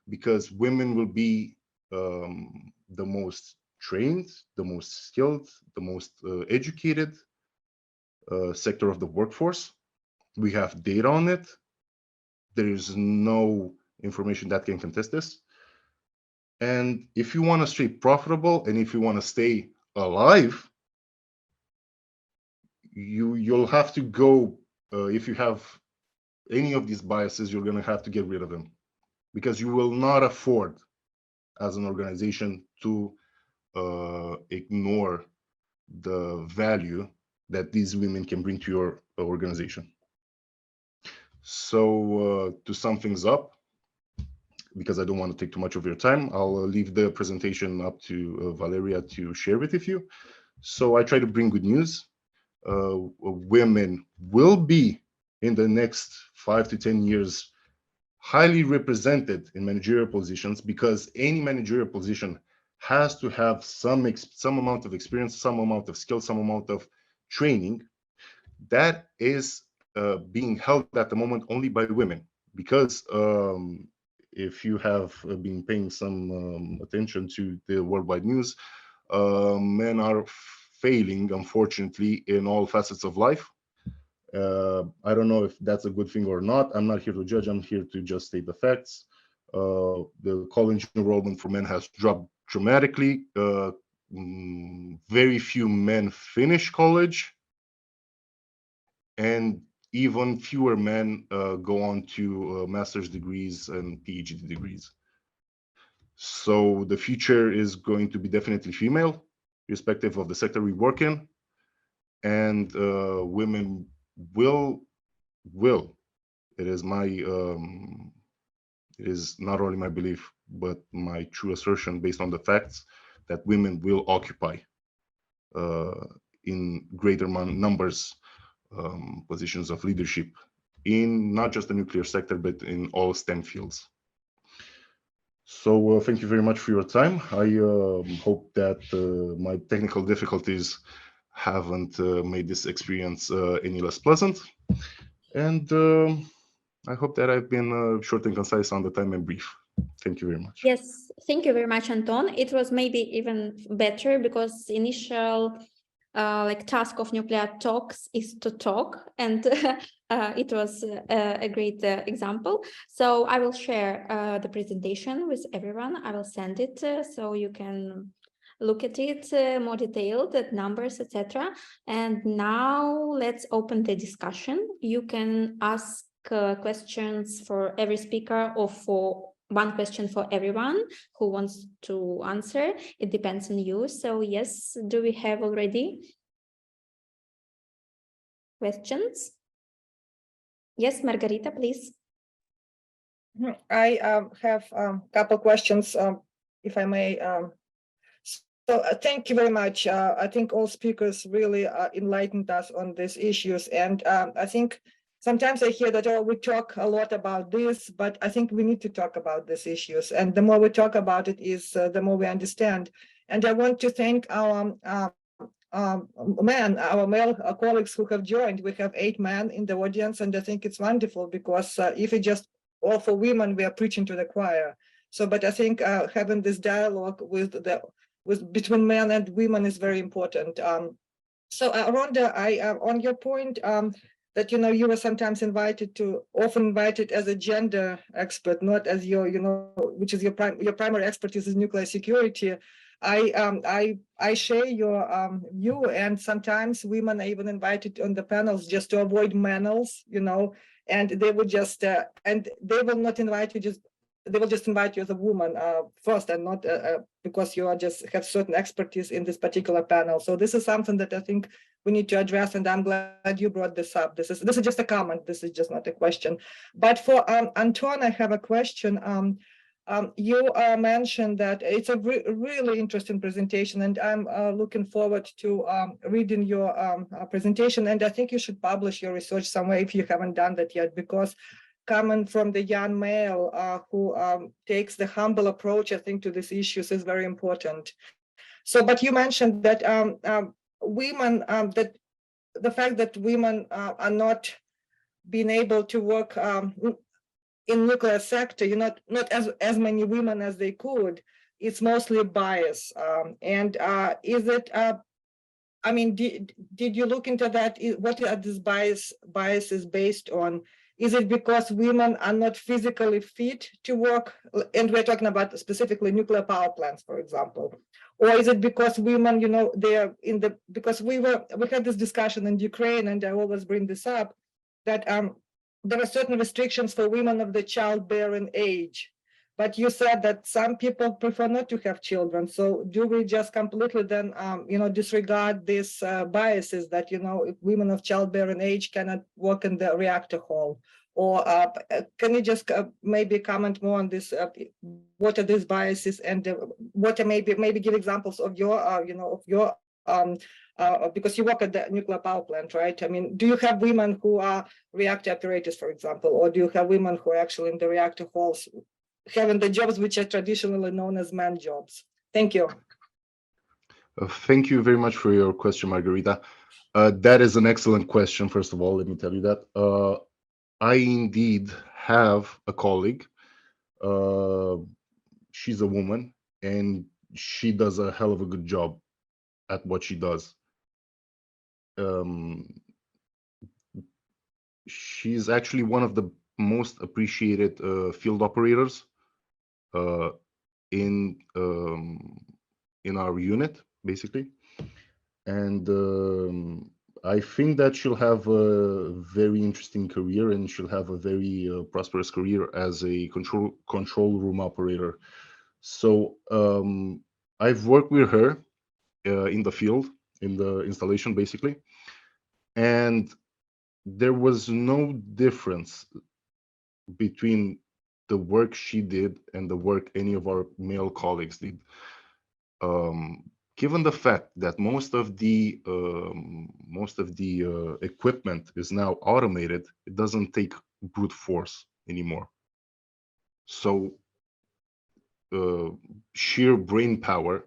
because women will be the most trained, the most skilled, the most educated sector of the workforce. We have data on it. There is no information that can contest this. And if you want to stay profitable and if you want to stay alive, you'll have to go, if you have any of these biases, you're going to have to get rid of them, because you will not afford as an organization to ignore the value that these women can bring to your organization. So to sum things up, because I don't want to take too much of your time, I'll leave the presentation up to Valeria to share it with you. So I try to bring good news. Women will be, in the next 5 to 10 years, highly represented in managerial positions, because any managerial position has to have some amount of experience, some amount of skill, some amount of training. That is being held at the moment only by women, because if you have been paying some attention to the worldwide news, men are failing, unfortunately, in all facets of life. I don't know if that's a good thing or not. I'm not here to judge. I'm here to just state the facts. The college enrollment for men has dropped dramatically. Very few men finish college, and even fewer men go on to master's degrees and PhD degrees. So the future is going to be definitely female, irrespective of the sector we work in, and women will. It is my, it is not only my belief, but my true assertion based on the facts, that women will occupy in greater numbers positions of leadership in not just the nuclear sector, but in all STEM fields. So thank you very much for your time. I hope that my technical difficulties haven't made this experience any less pleasant. And I hope that I've been short and concise on the time and brief. Thank you very much. Yes, thank you very much, Anton. It was maybe even better, because initial task of NucTalks is to talk, and it was a great example. So I will share the presentation with everyone. I will send it so you can look at it more detailed, at numbers, etc. And now let's open the discussion. You can ask questions for every speaker, or for one question for everyone who wants to answer. It depends on you. So yes, do we have already questions? Yes, Margarita, please. I have a couple questions, if I may. So thank you very much. I think all speakers really enlightened us on these issues. And I think sometimes I hear that, oh, we talk a lot about this, but I think we need to talk about these issues. And the more we talk about it, is the more we understand. And I want to thank our men, our male colleagues who have joined. We have 8 men in the audience, and I think it's wonderful because if it just all for women, we are preaching to the choir. So, but I think having this dialogue with between men and women is very important. So, Rhonda, on your point that you were sometimes often invited as a gender expert, not as your, which is your primary expertise is nuclear security. I share your view, and sometimes women are even invited on the panels just to avoid males, and they would just and they will not invite you they will just invite you as a woman first, and not because you are just have certain expertise in this particular panel. So this is something that I think we need to address, and I'm glad you brought this up. This is just a comment. This is just not a question. But for Anton, I have a question. You mentioned that it's a really interesting presentation, and I'm looking forward to reading your presentation. And I think you should publish your research somewhere if you haven't done that yet, because coming from the young male who takes the humble approach, I think, to these issues is very important. So, but you mentioned that women, that the fact that women are not being able to work in nuclear sector, not as many women as they could. It's mostly a bias. And is it? I mean, did you look into that? What are these biases based on? Is it because women are not physically fit to work? And we're talking about specifically nuclear power plants, for example. Or is it because women, they're because we had this discussion in Ukraine, and I always bring this up, that there are certain restrictions for women of the childbearing age. But you said that some people prefer not to have children. So do we just completely then, disregard these biases that, if women of childbearing age cannot work in the reactor hall? Or can you just maybe comment more on this? What are these biases, and what are maybe give examples of your, because you work at the nuclear power plant, right? I mean, do you have women who are reactor operators, for example, or do you have women who are actually in the reactor halls, having the jobs which are traditionally known as man jobs? Thank you. Thank you very much for your question, Margarita. That is an excellent question. First of all, let me tell you that I indeed have a colleague. She's a woman, and she does a hell of a good job at what she does. She's actually one of the most appreciated field operators in our unit, basically. And I think that she'll have a very interesting career, and she'll have a very prosperous career as a control room operator. So I've worked with her in the field, in the installation, basically, and there was no difference between the work she did and the work any of our male colleagues did. Given the fact that most of the equipment is now automated, it doesn't take brute force anymore. So sheer brain power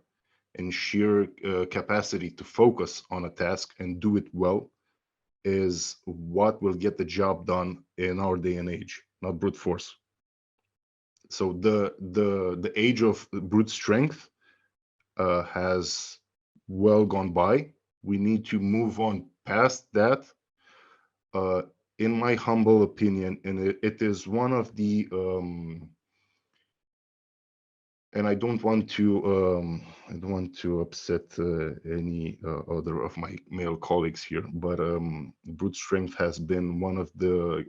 and sheer capacity to focus on a task and do it well is what will get the job done in our day and age, not brute force. So the age of brute strength has well gone by. We need to move on past that. In my humble opinion, and it is one of the and I don't want to upset any other of my male colleagues here, but brute strength has been one of the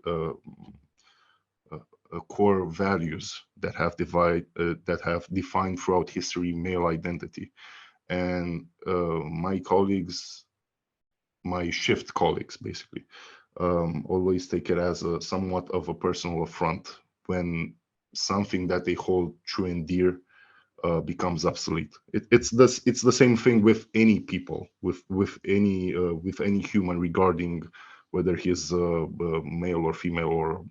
core values that have defined throughout history male identity. And my colleagues, my shift colleagues, basically, always take it as somewhat of a personal affront when something that they hold true and dear becomes obsolete. It's the same thing with any people, with any human, regarding whether he's male or female, or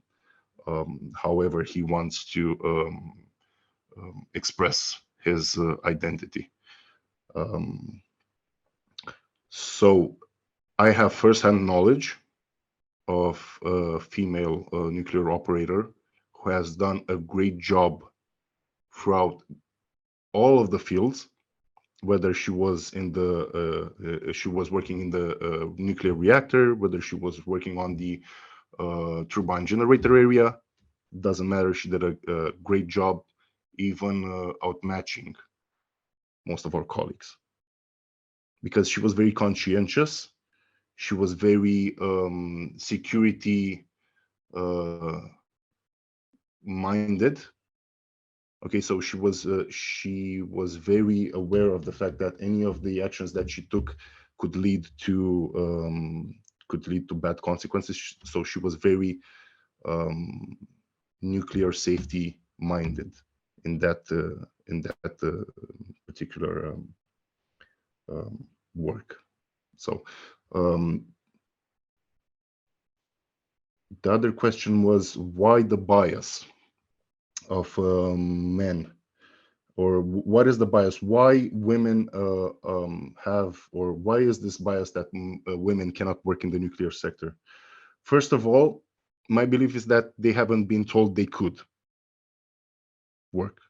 however he wants to express his identity. So I have firsthand knowledge of a female nuclear operator who has done a great job throughout all of the fields, whether she was in the she was working in the nuclear reactor, whether she was working on the turbine generator area, doesn't matter. She did a great job, even outmatching most of our colleagues, because she was very conscientious. She was very security minded. Okay, so she was very aware of the fact that any of the actions that she took could lead to bad consequences. So she was very nuclear safety minded in that particular work. So the other question was, why the bias of men, or what is the bias? Why women have, or why is this bias that women cannot work in the nuclear sector? First of all, my belief is that they haven't been told they could work.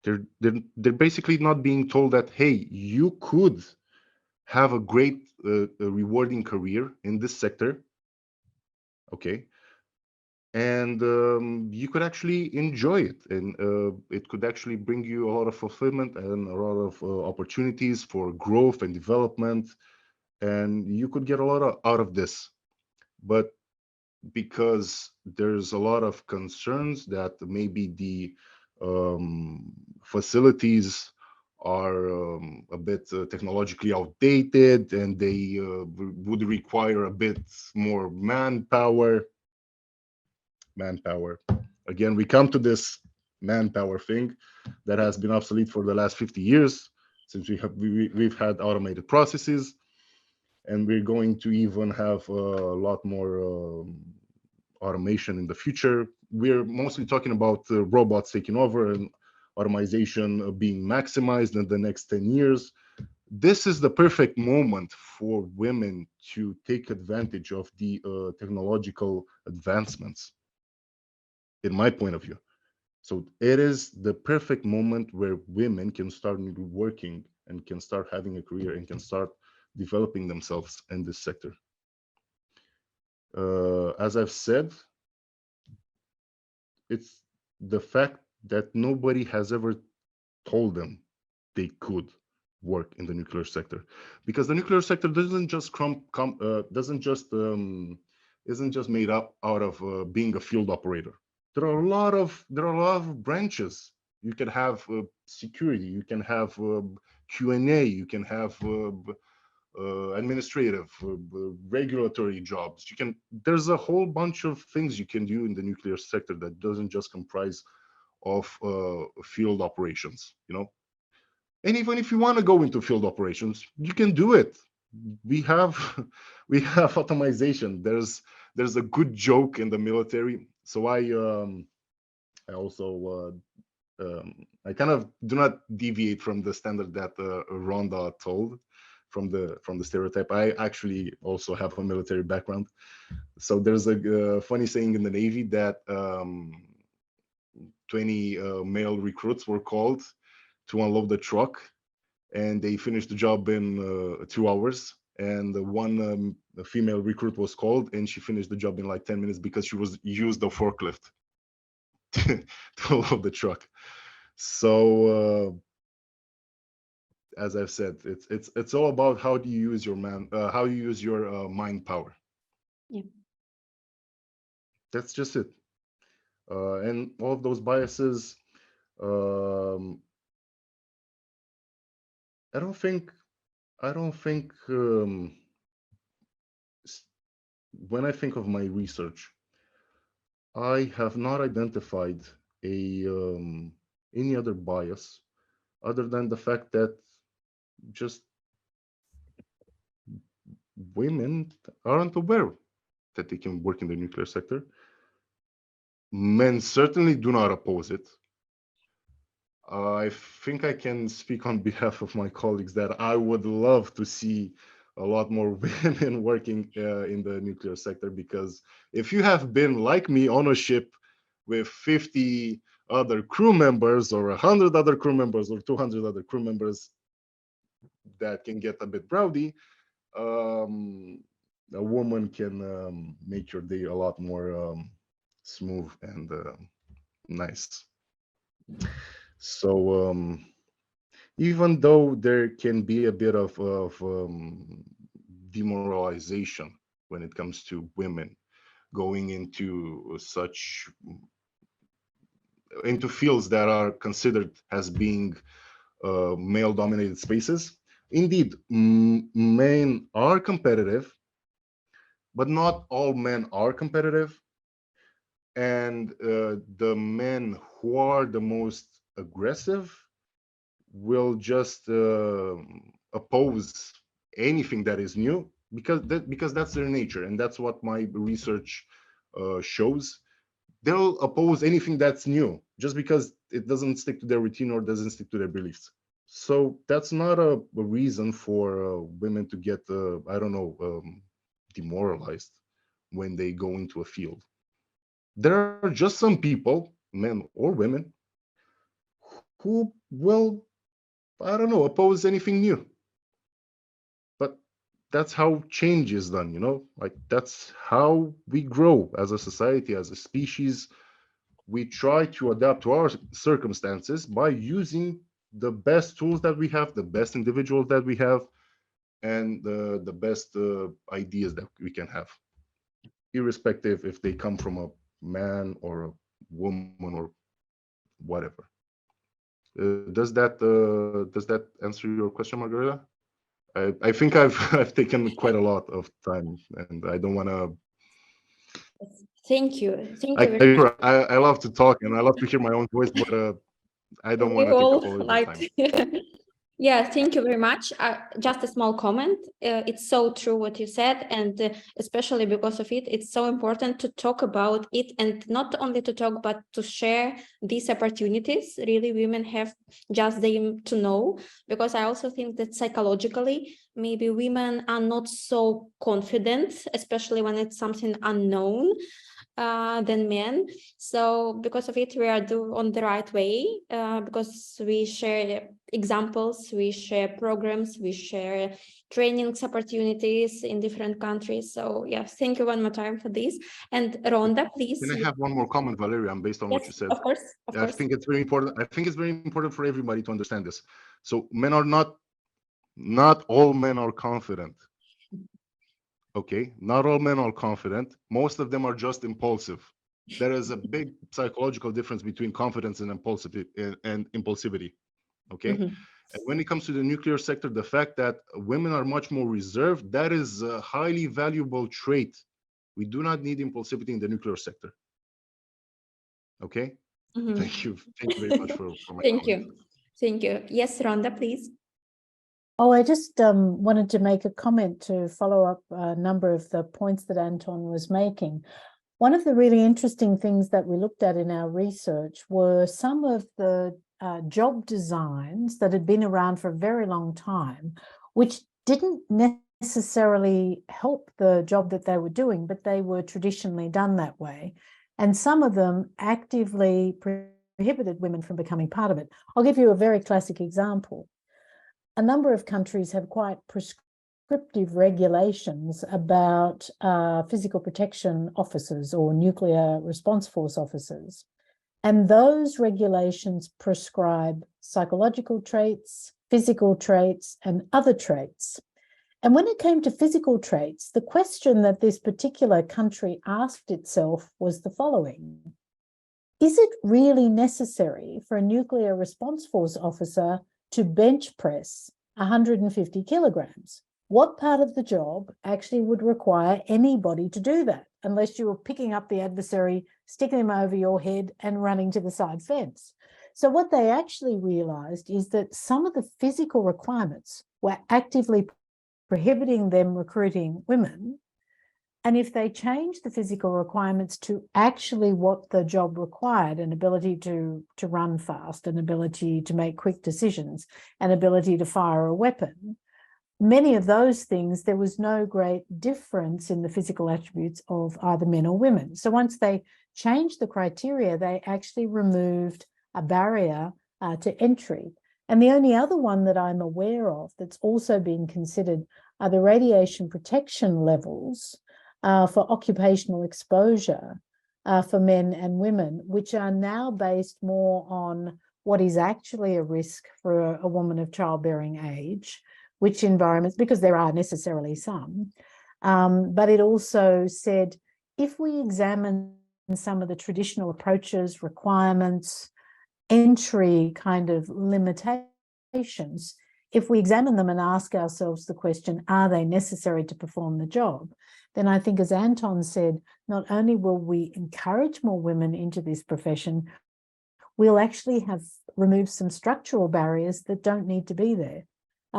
They're basically not being told that, hey, you could have a great rewarding career in this sector, okay, and you could actually enjoy it, and it could actually bring you a lot of fulfillment and a lot of opportunities for growth and development, and you could get a lot out of this. But because there's a lot of concerns that maybe the facilities are a bit technologically outdated, and they would require a bit more manpower. Again, we come to this manpower thing that has been obsolete for the last 50 years, since we've had automated processes, and we're going to even have a lot more automation in the future. We're mostly talking about robots taking over and automation being maximized in the next 10 years. This is the perfect moment for women to take advantage of the technological advancements, in my point of view. So it is the perfect moment where women can start working and can start having a career and can start developing themselves in this sector. As I've said, it's the fact that nobody has ever told them they could work in the nuclear sector, because the nuclear sector doesn't just isn't just made up out of being a field operator. There are a lot of branches. You can have security, you can have Q&A, you can have administrative, regulatory jobs. There's a whole bunch of things you can do in the nuclear sector that doesn't just comprise of field operations, you know. And even if you want to go into field operations, you can do it. We have automation. There's a good joke in the military. So I also I kind of do not deviate from the standard that Rhonda told, from the stereotype. I actually also have a military background. So there's a funny saying in the Navy that 20 male recruits were called to unload the truck, and they finished the job in 2 hours. And one female recruit was called, and she finished the job in like 10 minutes because she used the forklift to load the truck. So as I've said, it's all about how do you use your mind power. Yeah. That's just it. And all of those biases, I don't think when I think of my research, I have not identified any other bias other than the fact that just women aren't aware that they can work in the nuclear sector. Men certainly do not oppose it. I think I can speak on behalf of my colleagues that I would love to see a lot more women working in the nuclear sector, because if you have been like me on a ship with 50 other crew members or 100 other crew members or 200 other crew members, that can get a bit rowdy. A woman can make your day a lot more smooth and nice. So even though there can be a bit of demoralization when it comes to women going into fields that are considered as being male-dominated spaces, indeed, men are competitive, but not all men are competitive. And the men who are the most aggressive will just oppose anything that is new, because that's their nature, and that's what my research shows. They'll oppose anything that's new just because it doesn't stick to their routine or doesn't stick to their beliefs. So that's not a reason for women to get, I don't know, demoralized when they go into a field. There are just some people, men or women, who will, I don't know, oppose anything new. But that's how change is done, you know? Like, that's how we grow as a society, as a species. We try to adapt to our circumstances by using the best tools that we have, the best individuals that we have, and the best ideas that we can have, irrespective if they come from a man or a woman or whatever. Does that answer your question, Margarita? I think I've taken quite a lot of time, and I don't want to. Thank you. Thank you very much. I love to talk and I love to hear my own voice, but I don't want to take up all of your time. Yeah, thank you very much. Just a small comment. It's so true what you said, and especially because of it, it's so important to talk about it, and not only to talk, but to share these opportunities. Really, women have just them to know, because I also think that psychologically, maybe women are not so confident, especially when it's something unknown, than men. So because of it, we are on the right way, because we share examples, we share programs, we share trainings opportunities in different countries. So yes, thank you one more time for this. And Rhonda, please. Can I have one more comment, Valeria, based on what you said? Of course, of course. I think it's very important. I think it's very important for everybody to understand this. So men are not all men are confident. Okay, not all men are confident. Most of them are just impulsive. There is a big psychological difference between confidence and impulsivity. Okay, and when it comes to the nuclear sector, the fact that women are much more reserved, that is a highly valuable trait. We do not need impulsivity in the nuclear sector. Okay, thank you very much for my comment. Thank you. Yes, Rhonda, please. Oh, I just wanted to make a comment to follow up a number of the points that Anton was making. One of the really interesting things that we looked at in our research were some of the job designs that had been around for a very long time, which didn't necessarily help the job that they were doing, but they were traditionally done that way. And some of them actively prohibited women from becoming part of it. I'll give you a very classic example. A number of countries have quite prescriptive regulations about physical protection officers or nuclear response force officers. And those regulations prescribe psychological traits, physical traits, and other traits. And when it came to physical traits, the question that this particular country asked itself was the following: is it really necessary for a nuclear response force officer to bench press 150 kilograms? What part of the job actually would require anybody to do that, unless you were picking up the adversary, sticking them over your head and running to the side fence? So what they actually realized is that some of the physical requirements were actively prohibiting them recruiting women, And if they change the physical requirements to actually what the job required, an ability to run fast, an ability to make quick decisions, an ability to fire a weapon, many of those things, there was no great difference in the physical attributes of either men or women. So once they changed the criteria, they actually removed a barrier to entry. And the only other one that I'm aware of that's also being considered are the radiation protection levels for occupational exposure for men and women, which are now based more on what is actually a risk for a woman of childbearing age, which environments, because there are necessarily some, but it also said, if we examine some of the traditional approaches, requirements, entry kind of limitations, if we examine them and ask ourselves the question, are they necessary to perform the job? Then I think, as Anton said, not only will we encourage more women into this profession, we'll actually have removed some structural barriers that don't need to be there.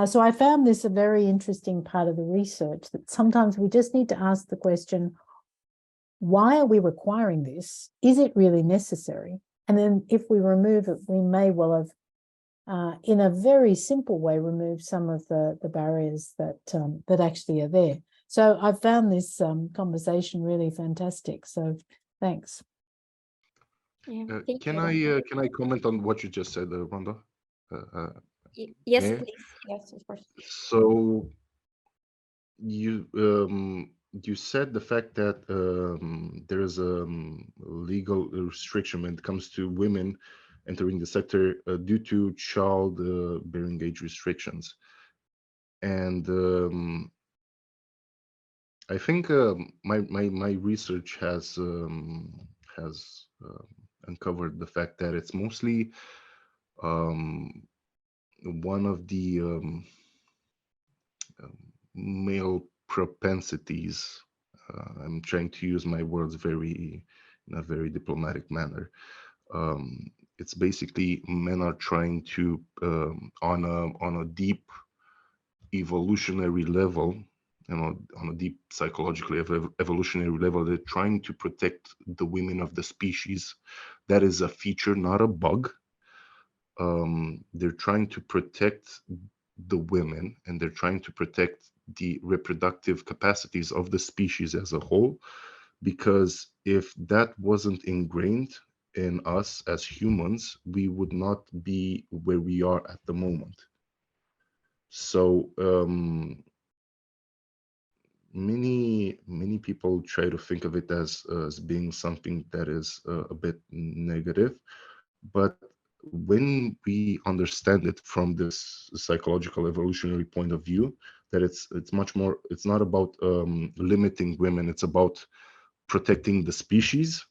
So I found this a very interesting part of the research, that sometimes we just need to ask the question, why are we requiring this? Is it really necessary? And then if we remove it, we may well have, in a very simple way, removed some of the barriers that, that actually are there. So I found this conversation really fantastic. So thanks. Yeah, Can I comment on what you just said, Rhonda? Yes, Mayor? please. Yes, of course. So you said the fact that there is a legal restriction when it comes to women entering the sector due to child bearing age restrictions, and I think my research has uncovered the fact that it's mostly one of the male propensities. I'm trying to use my words in a very diplomatic manner. It's basically men are trying to on a deep evolutionary level, on a deep psychological evolutionary level, they're trying to protect the women of the species. That is a feature, not a bug. They're trying to protect the women, and they're trying to protect the reproductive capacities of the species as a whole, because if that wasn't ingrained in us as humans, we would not be where we are at the moment. So many people try to think of it as being something that is a bit negative, but when we understand it from this psychological evolutionary point of view, that it's much more, it's not about limiting women, it's about protecting the species.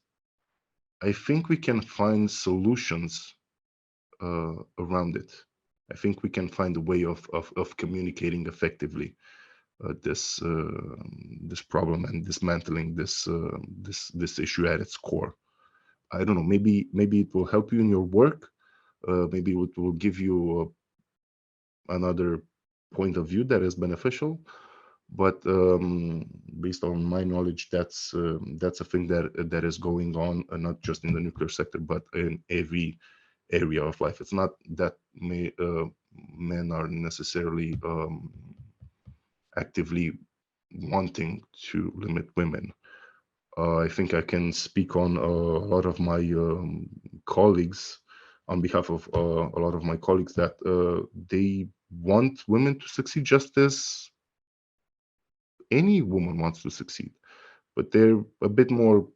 I think we can find solutions around it. I think we can find a way of communicating effectively this problem and dismantling this issue at its core. I don't know, maybe it will help you in your work. Maybe it will give you another point of view that is beneficial. But based on my knowledge, that's a thing that is going on, not just in the nuclear sector, but in every area of life. It's not that men are necessarily actively wanting to limit women. I think I can speak on a lot of my colleagues, on behalf of a lot of my colleagues, that they want women to succeed just as any woman wants to succeed, but they're a bit more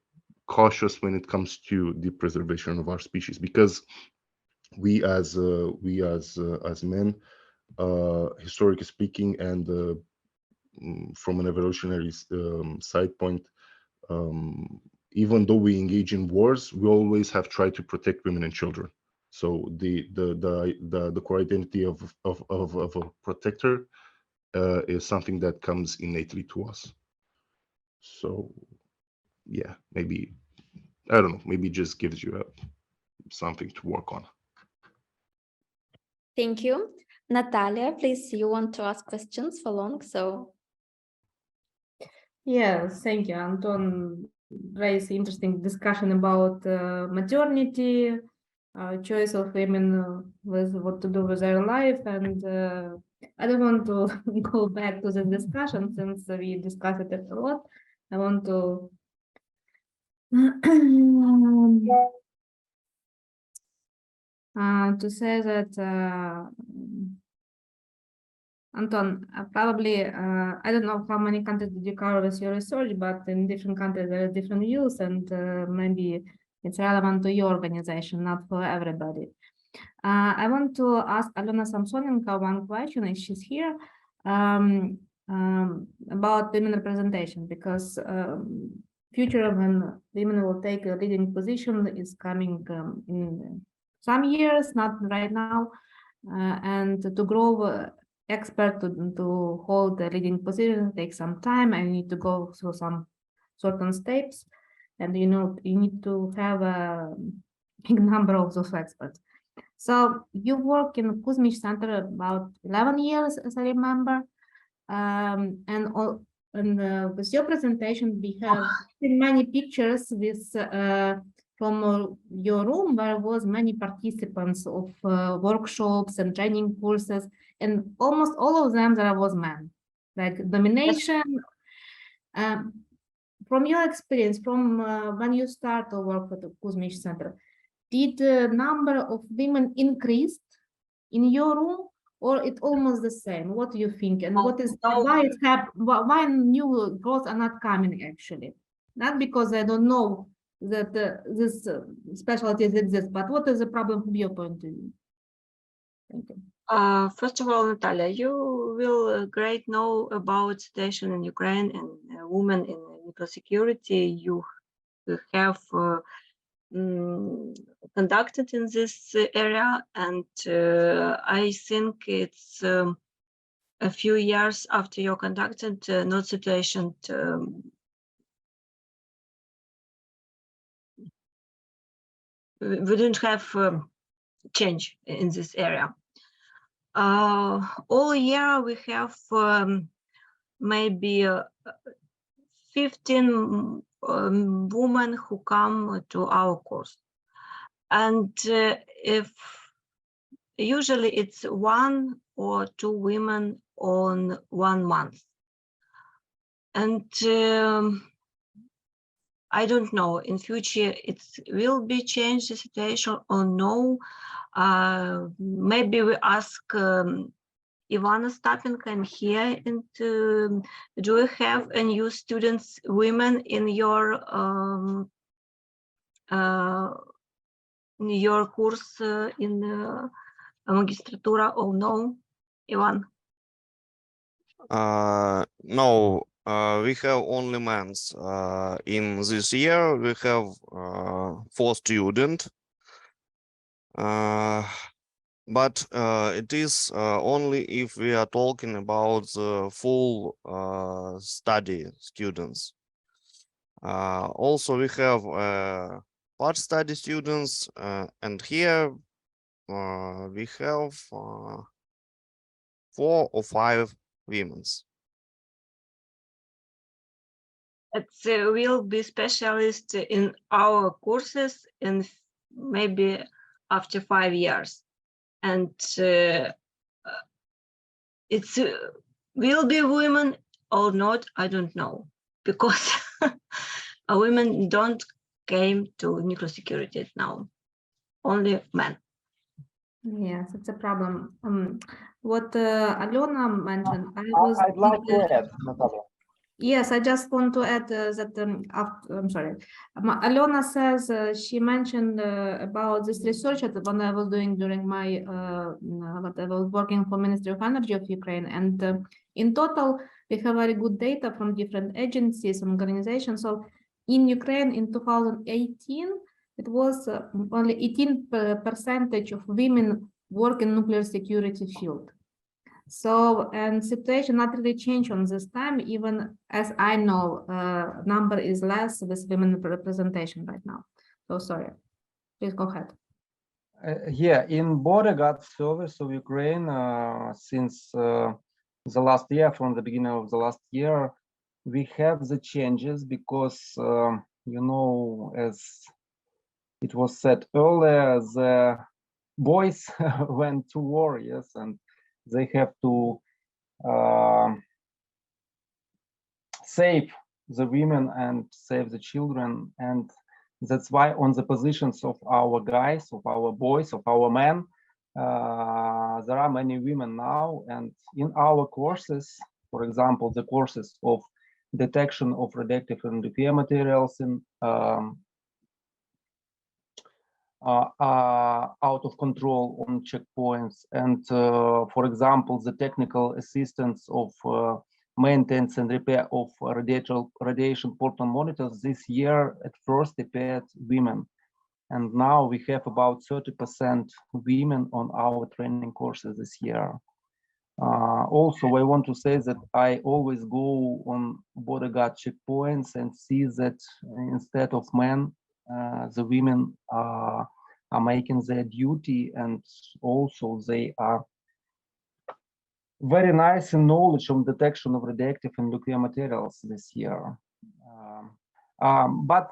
cautious when it comes to the preservation of our species, because we as men, historically speaking, and from an evolutionary side point, even though we engage in wars, we always have tried to protect women and children. So the core identity of a protector is something that comes innately to us. So yeah, maybe, I don't know, maybe it just gives you something to work on. Thank you. Natalia, please, you want to ask questions for long, so. Yes, thank you, Anton. Raised interesting discussion about maternity, choice of women with what to do with their life, and I don't want to go back to the discussion since we discussed it a lot. I want to say that Anton, probably, I don't know how many countries did you cover with your research, but in different countries there are different views, and maybe it's relevant to your organization, not for everybody. I want to ask Alona Samsonenko one question, if she's here, about women representation, because future when women will take a leading position is coming in some years, not right now, and to grow expert to hold the leading position takes some time, and you need to go through some certain steps, and you need to have a big number of those experts. So you work in Kuzmich Center about 11 years, as I remember, and with your presentation, we have seen many pictures with from your room where was many participants of workshops and training courses, and almost all of them there was men, like domination. From your experience, from when you start to work at the Kuzmich Center, did the number of women increased in your room, or it almost the same? What do you think? And what is why it why new girls are not coming actually? Not because I don't know that this specialties exist, but what is the problem from your point of view? Thank you. First of all, Natalia, you will great know about situation in Ukraine and women in nuclear security. You have conducted in this area, and I think it's a few years after you conducted, not situation. We didn't have change in this area. All year we have maybe 15 women who come to our course, and if usually it's 1 or 2 women on 1 month, and I don't know in future it will be changed the situation or no. Maybe we ask Ivana Stapenko here, and do you have a new students, women in your course in magistratura or no, Ivan? No, we have only men's. In this year, we have 4 students. But it is only if we are talking about the full study students. Also, we have part study students, and here we have 4 or 5 women. It will be specialist in our courses, and maybe after 5 years. And it will be women or not, I don't know, because women don't came to nuclear security now, only men. Yes, it's a problem. What Alona mentioned, I'd like to add, Natalia. Yes, I just want to add that I'm sorry. Alona says she mentioned about this research that when I was doing during my what I was working for Ministry of Energy of Ukraine, and in total we have very good data from different agencies and organizations. So in Ukraine in 2018, it was only 18% of women work in nuclear security field. So, and situation not really changed on this time, even as I know, number is less with women representation right now. So sorry, please go ahead. Yeah, in border guard service of Ukraine, since the last year, from the beginning of the last year, we have the changes because, you know, as it was said earlier, the boys went to war, yes, and they have to save the women and save the children. And that's why on the positions of our guys, of our boys, of our men, there are many women now. And in our courses, for example, the courses of detection of radioactive and nuclear materials in out of control on checkpoints, and for example, the technical assistance of maintenance and repair of radiation portal monitors, this year at first appeared women, and now we have about 30% women on our training courses this year. Also, I want to say that I always go on border guard checkpoints and see that instead of men, the women are making their duty, and also they are very nice in knowledge on detection of radioactive and nuclear materials this year. But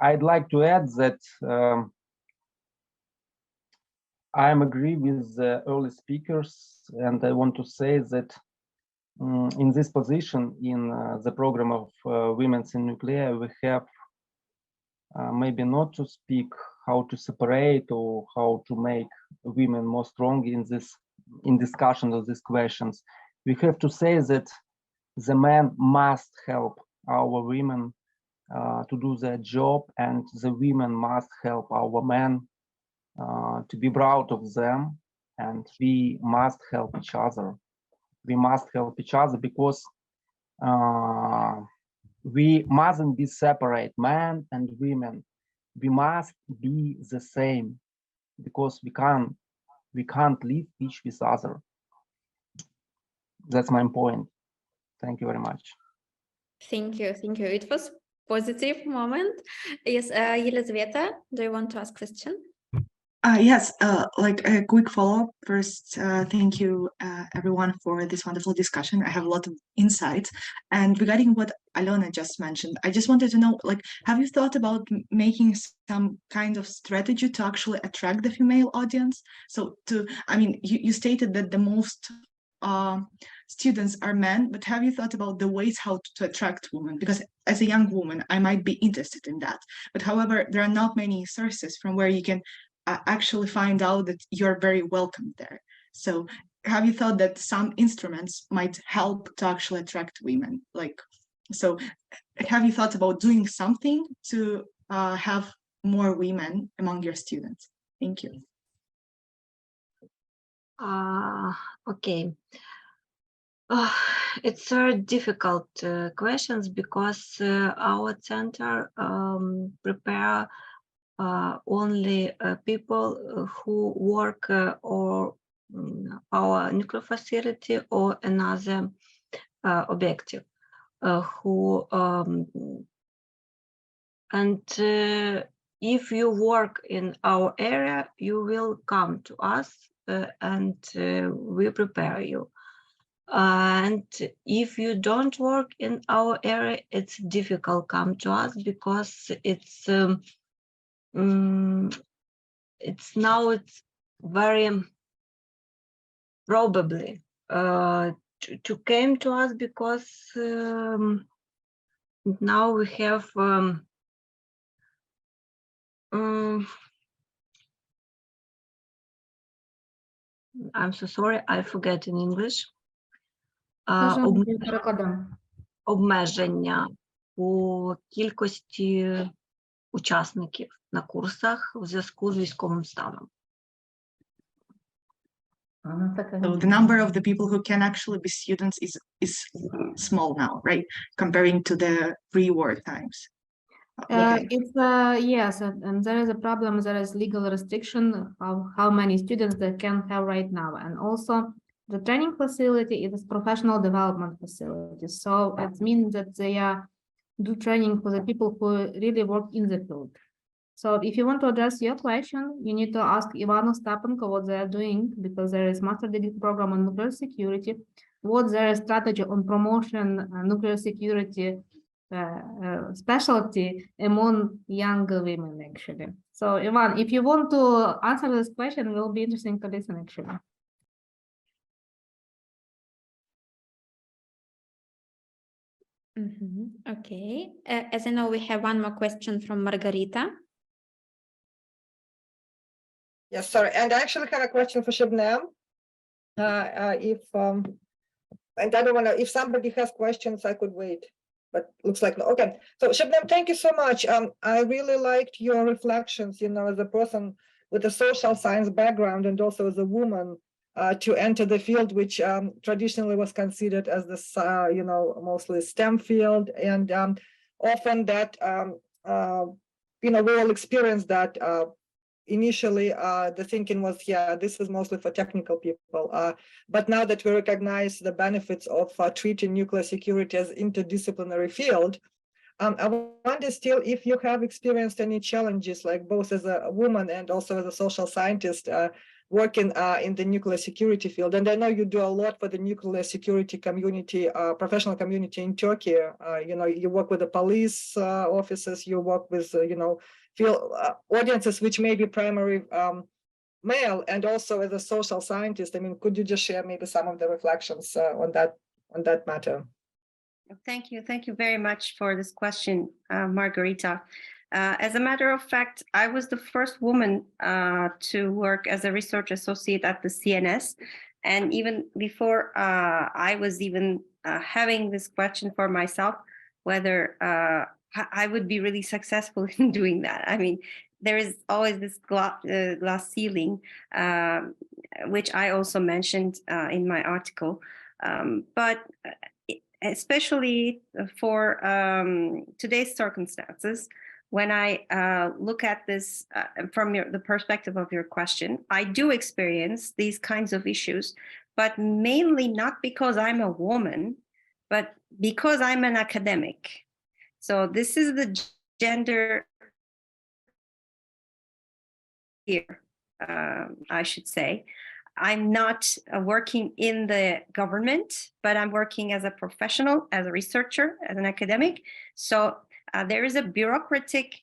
I'd like to add that I agree with the early speakers, and I want to say that in this position in the program of Women's in Nuclear, we have maybe not to speak how to separate or how to make women more strong in discussion of these questions. We have to say that the men must help our women to do their job, and the women must help our men to be proud of them, and we must help each other. We must help each other because we mustn't be separate, men and women. We must be the same because we can't live each with other. That's my point. Thank you very much. Thank you. It was positive moment. Yes, Елизавета, do you want to ask question? Yes, like a quick follow-up. First, thank you everyone for this wonderful discussion. I have a lot of insights. And regarding what Alona just mentioned, I just wanted to know, like, have you thought about making some kind of strategy to actually attract the female audience? So I mean, you stated that the most students are men, but have you thought about the ways how to attract women? Because as a young woman, I might be interested in that. But however, there are not many sources from where you can actually find out that you're very welcome there. So have you thought that some instruments might help to actually attract women? Like, so have you thought about doing something to have more women among your students? Thank you. Okay. It's very difficult questions because our center prepare only people who work or our nuclear facility or another objective, and if you work in our area, you will come to us and we prepare you. And if you don't work in our area, it's difficult come to us because it's very probably to came to us because now we have I'm so sorry, I forget in English. Обмеження по кількості учасників на курсах в зв'язку з військовим станом. So the number of the people who can actually be students is small now, right? Comparing to the pre-war times. Okay. It's yes, and there is a problem. There is legal restriction of how many students they can have right now, and also the training facility is a professional development facility. So it means that they do training for the people who really work in the field. So if you want to address your question, you need to ask Ivana Stapenko what they are doing, because there is master degree program on nuclear security. what's their strategy on promotion nuclear security specialty among younger women, actually. So Ivan, if you want to answer this question, it will be interesting to listen, actually. Okay. As I know, we have one more question from Margarita. Yes, sorry. And I actually have a question for Shabnam. And I don't want to, if somebody has questions, I could wait, but looks like no. Okay. So Shabnam, thank you so much. I really liked your reflections, you know, as a person with a social science background and also as a woman to enter the field, which traditionally was considered as this, you know, mostly STEM field. And often that, you know, we all experience that initially the thinking was, yeah, this is mostly for technical people. But now that we recognize the benefits of treating nuclear security as interdisciplinary field, I wonder still if you have experienced any challenges, like both as a woman and also as a social scientist working in the nuclear security field. And I know you do a lot for the nuclear security community, professional community in Turkey. You know, you work with the police officers, you work with, you know, field audiences which may be primary male, and also as a social scientist. I mean, could you just share maybe some of the reflections on that matter? Thank you very much for this question, Margarita. As a matter of fact, I was the first woman to work as a research associate at the CNS. And even before I was even having this question for myself, whether I would be really successful in doing that. I mean, there is always this glass ceiling, which I also mentioned in my article. But especially for today's circumstances, when I look at this from the perspective of your question, I do experience these kinds of issues, but mainly not because I'm a woman, but because I'm an academic. So this is the gender here, I should say. I'm not working in the government, but I'm working as a professional, as a researcher, as an academic. So there is a bureaucratic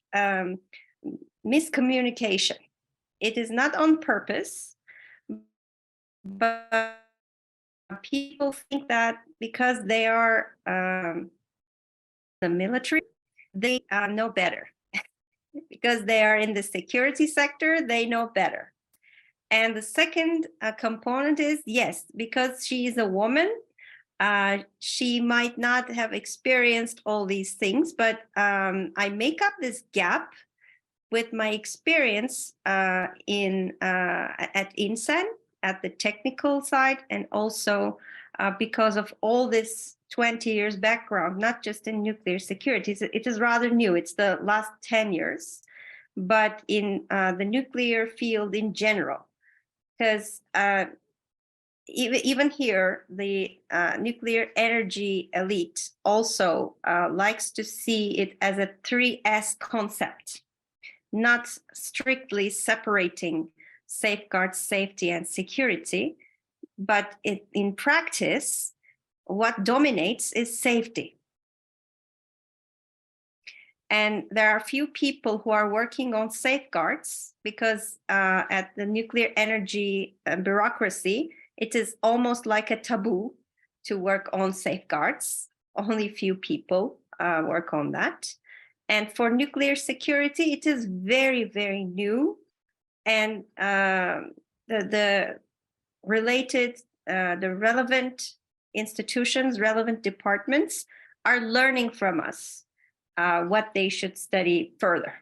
miscommunication. It is not on purpose, but people think that because they are the military, they know better. Because they are in the security sector, they know better. And the second component is, yes, because she is a woman, she might not have experienced all these things, but I make up this gap with my experience at INSEN, at the technical side, and also because of all this 20 years background, not just in nuclear security. It is rather new. It's the last 10 years, but in the nuclear field in general. Because even here, the nuclear energy elite also likes to see it as a 3S concept, not strictly separating safeguards, safety, and security, but in practice, what dominates is safety. And there are few people who are working on safeguards because at the nuclear energy bureaucracy, it is almost like a taboo to work on safeguards. Only few people work on that. And for nuclear security, it is very, very new. And the related, the relevant institutions, relevant departments are learning from us what they should study further.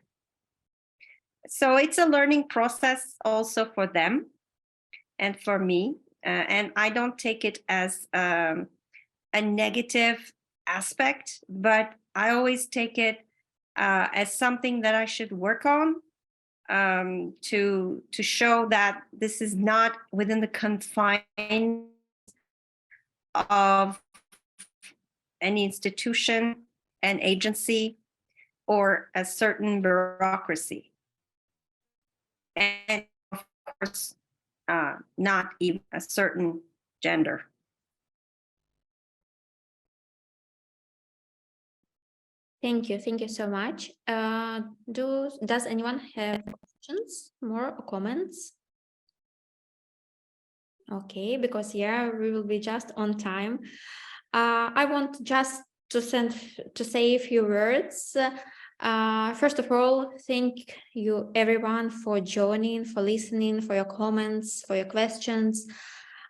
So it's a learning process also for them and for me. And I don't take it as a negative aspect, but I always take it as something that I should work on to show that this is not within the confines of any institution, an agency, or a certain bureaucracy. And of course, not even a certain gender. Thank you so much. Does anyone have questions, more comments? Okay, because yeah, we will be just on time. I want just to say a few words. First of all, thank you everyone for joining, for listening, for your comments, for your questions.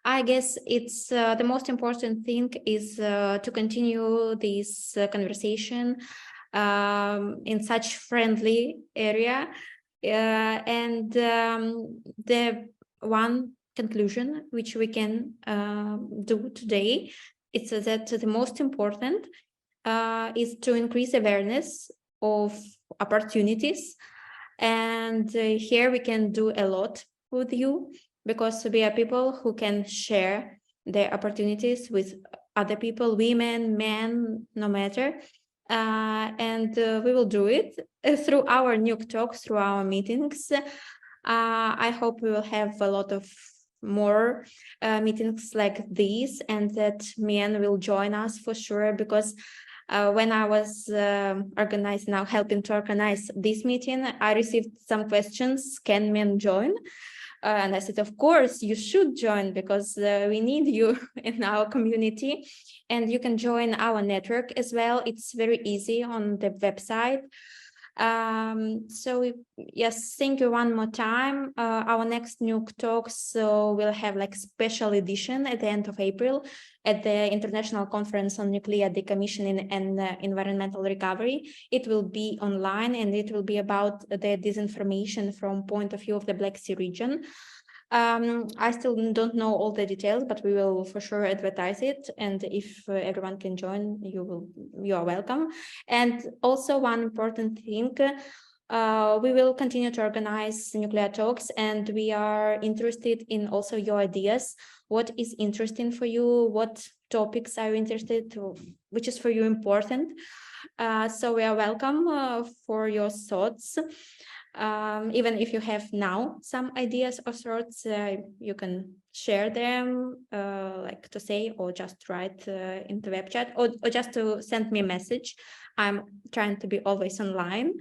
I guess it's the most important thing is to continue this conversation in such friendly area. And the one conclusion which we can do today is that the most important is to increase awareness of opportunities, and here we can do a lot with you because we are people who can share their opportunities with other people, women, men, no matter. And we will do it through our NucTalks, through our meetings. I hope we will have a lot of more meetings like these, and that men will join us for sure, because when I was helping to organize this meeting, I received some questions, can men join? And I said, of course, you should join, because we need you in our community. And you can join our network as well. It's very easy on the website. So yes, thank you one more time. Our next NucTalks will have like special edition at the end of April at the International Conference on Nuclear Decommissioning and Environmental Recovery. It will be online, and it will be about the disinformation from point of view of the Black Sea region. I still don't know all the details, but we will for sure advertise it. And if everyone can join, you are welcome. And also one important thing, we will continue to organize nuclear talks, and we are interested in also your ideas. What is interesting for you? What topics are you interested to? Which is for you important? So we are welcome for your thoughts. Even if you have now some ideas or sorts, you can share them, like to say, or just write in the web chat, or just to send me a message. I'm trying to be always online.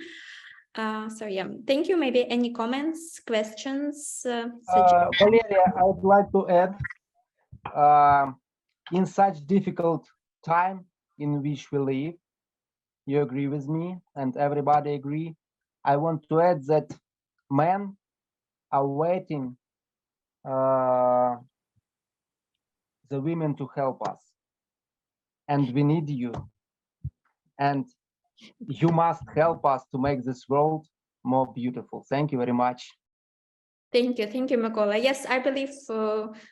So yeah, thank you. Maybe any comments, questions? Valeria, I would like to add, in such difficult time in which we live, you agree with me, and everybody agree, I want to add that men are waiting the women to help us, and we need you, and you must help us to make this world more beautiful. Thank you very much. Thank you, Mykola. Yes, I believe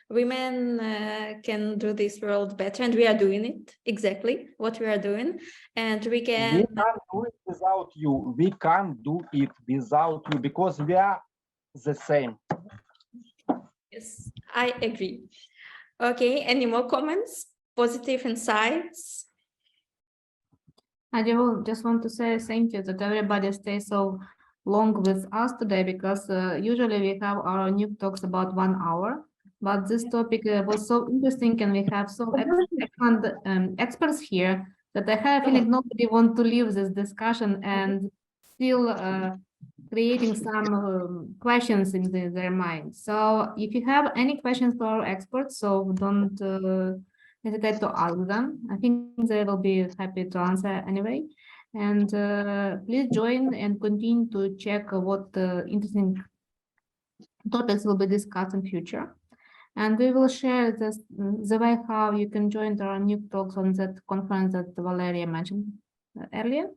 women can do this world better, and we are doing it exactly what we are doing, and we can. We can't do it without you. We can't do it without you, because we are the same. Yes, I agree. Okay, any more comments? Positive insights? I just want to say thank you that everybody stays so long with us today, because usually we have our NucTalks about 1 hour, but this topic was so interesting, and we have so excellent experts here that I have a feeling nobody wants to leave this discussion and still creating some questions in their mind. So if you have any questions for our experts, so don't hesitate to ask them. I think they will be happy to answer anyway. And please join and continue to check what interesting topics will be discussed in future. And we will share the way how you can join our NucTalks on that conference that Valeria mentioned earlier.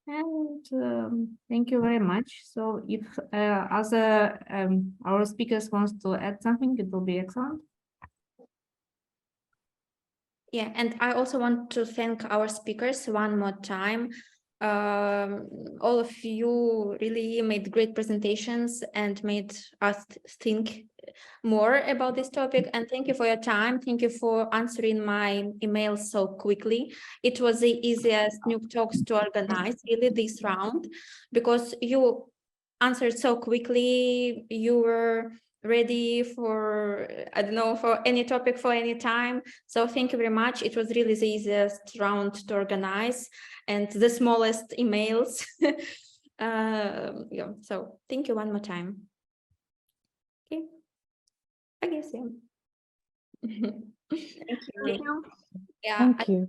And thank you very much. So if other our speakers wants to add something, it will be excellent. Yeah, and I also want to thank our speakers one more time. All of you really made great presentations and made us think more about this topic. And thank you for your time. Thank you for answering my emails so quickly. It was the easiest NucTalks to organize, really, this round, because you answered so quickly. You were ready for, I don't know, for any topic for any time. So thank you very much. It was really the easiest round to organize and the smallest emails. Yeah, so thank you one more time. Okay, I guess, yeah. Thank you. Yeah, Thank you.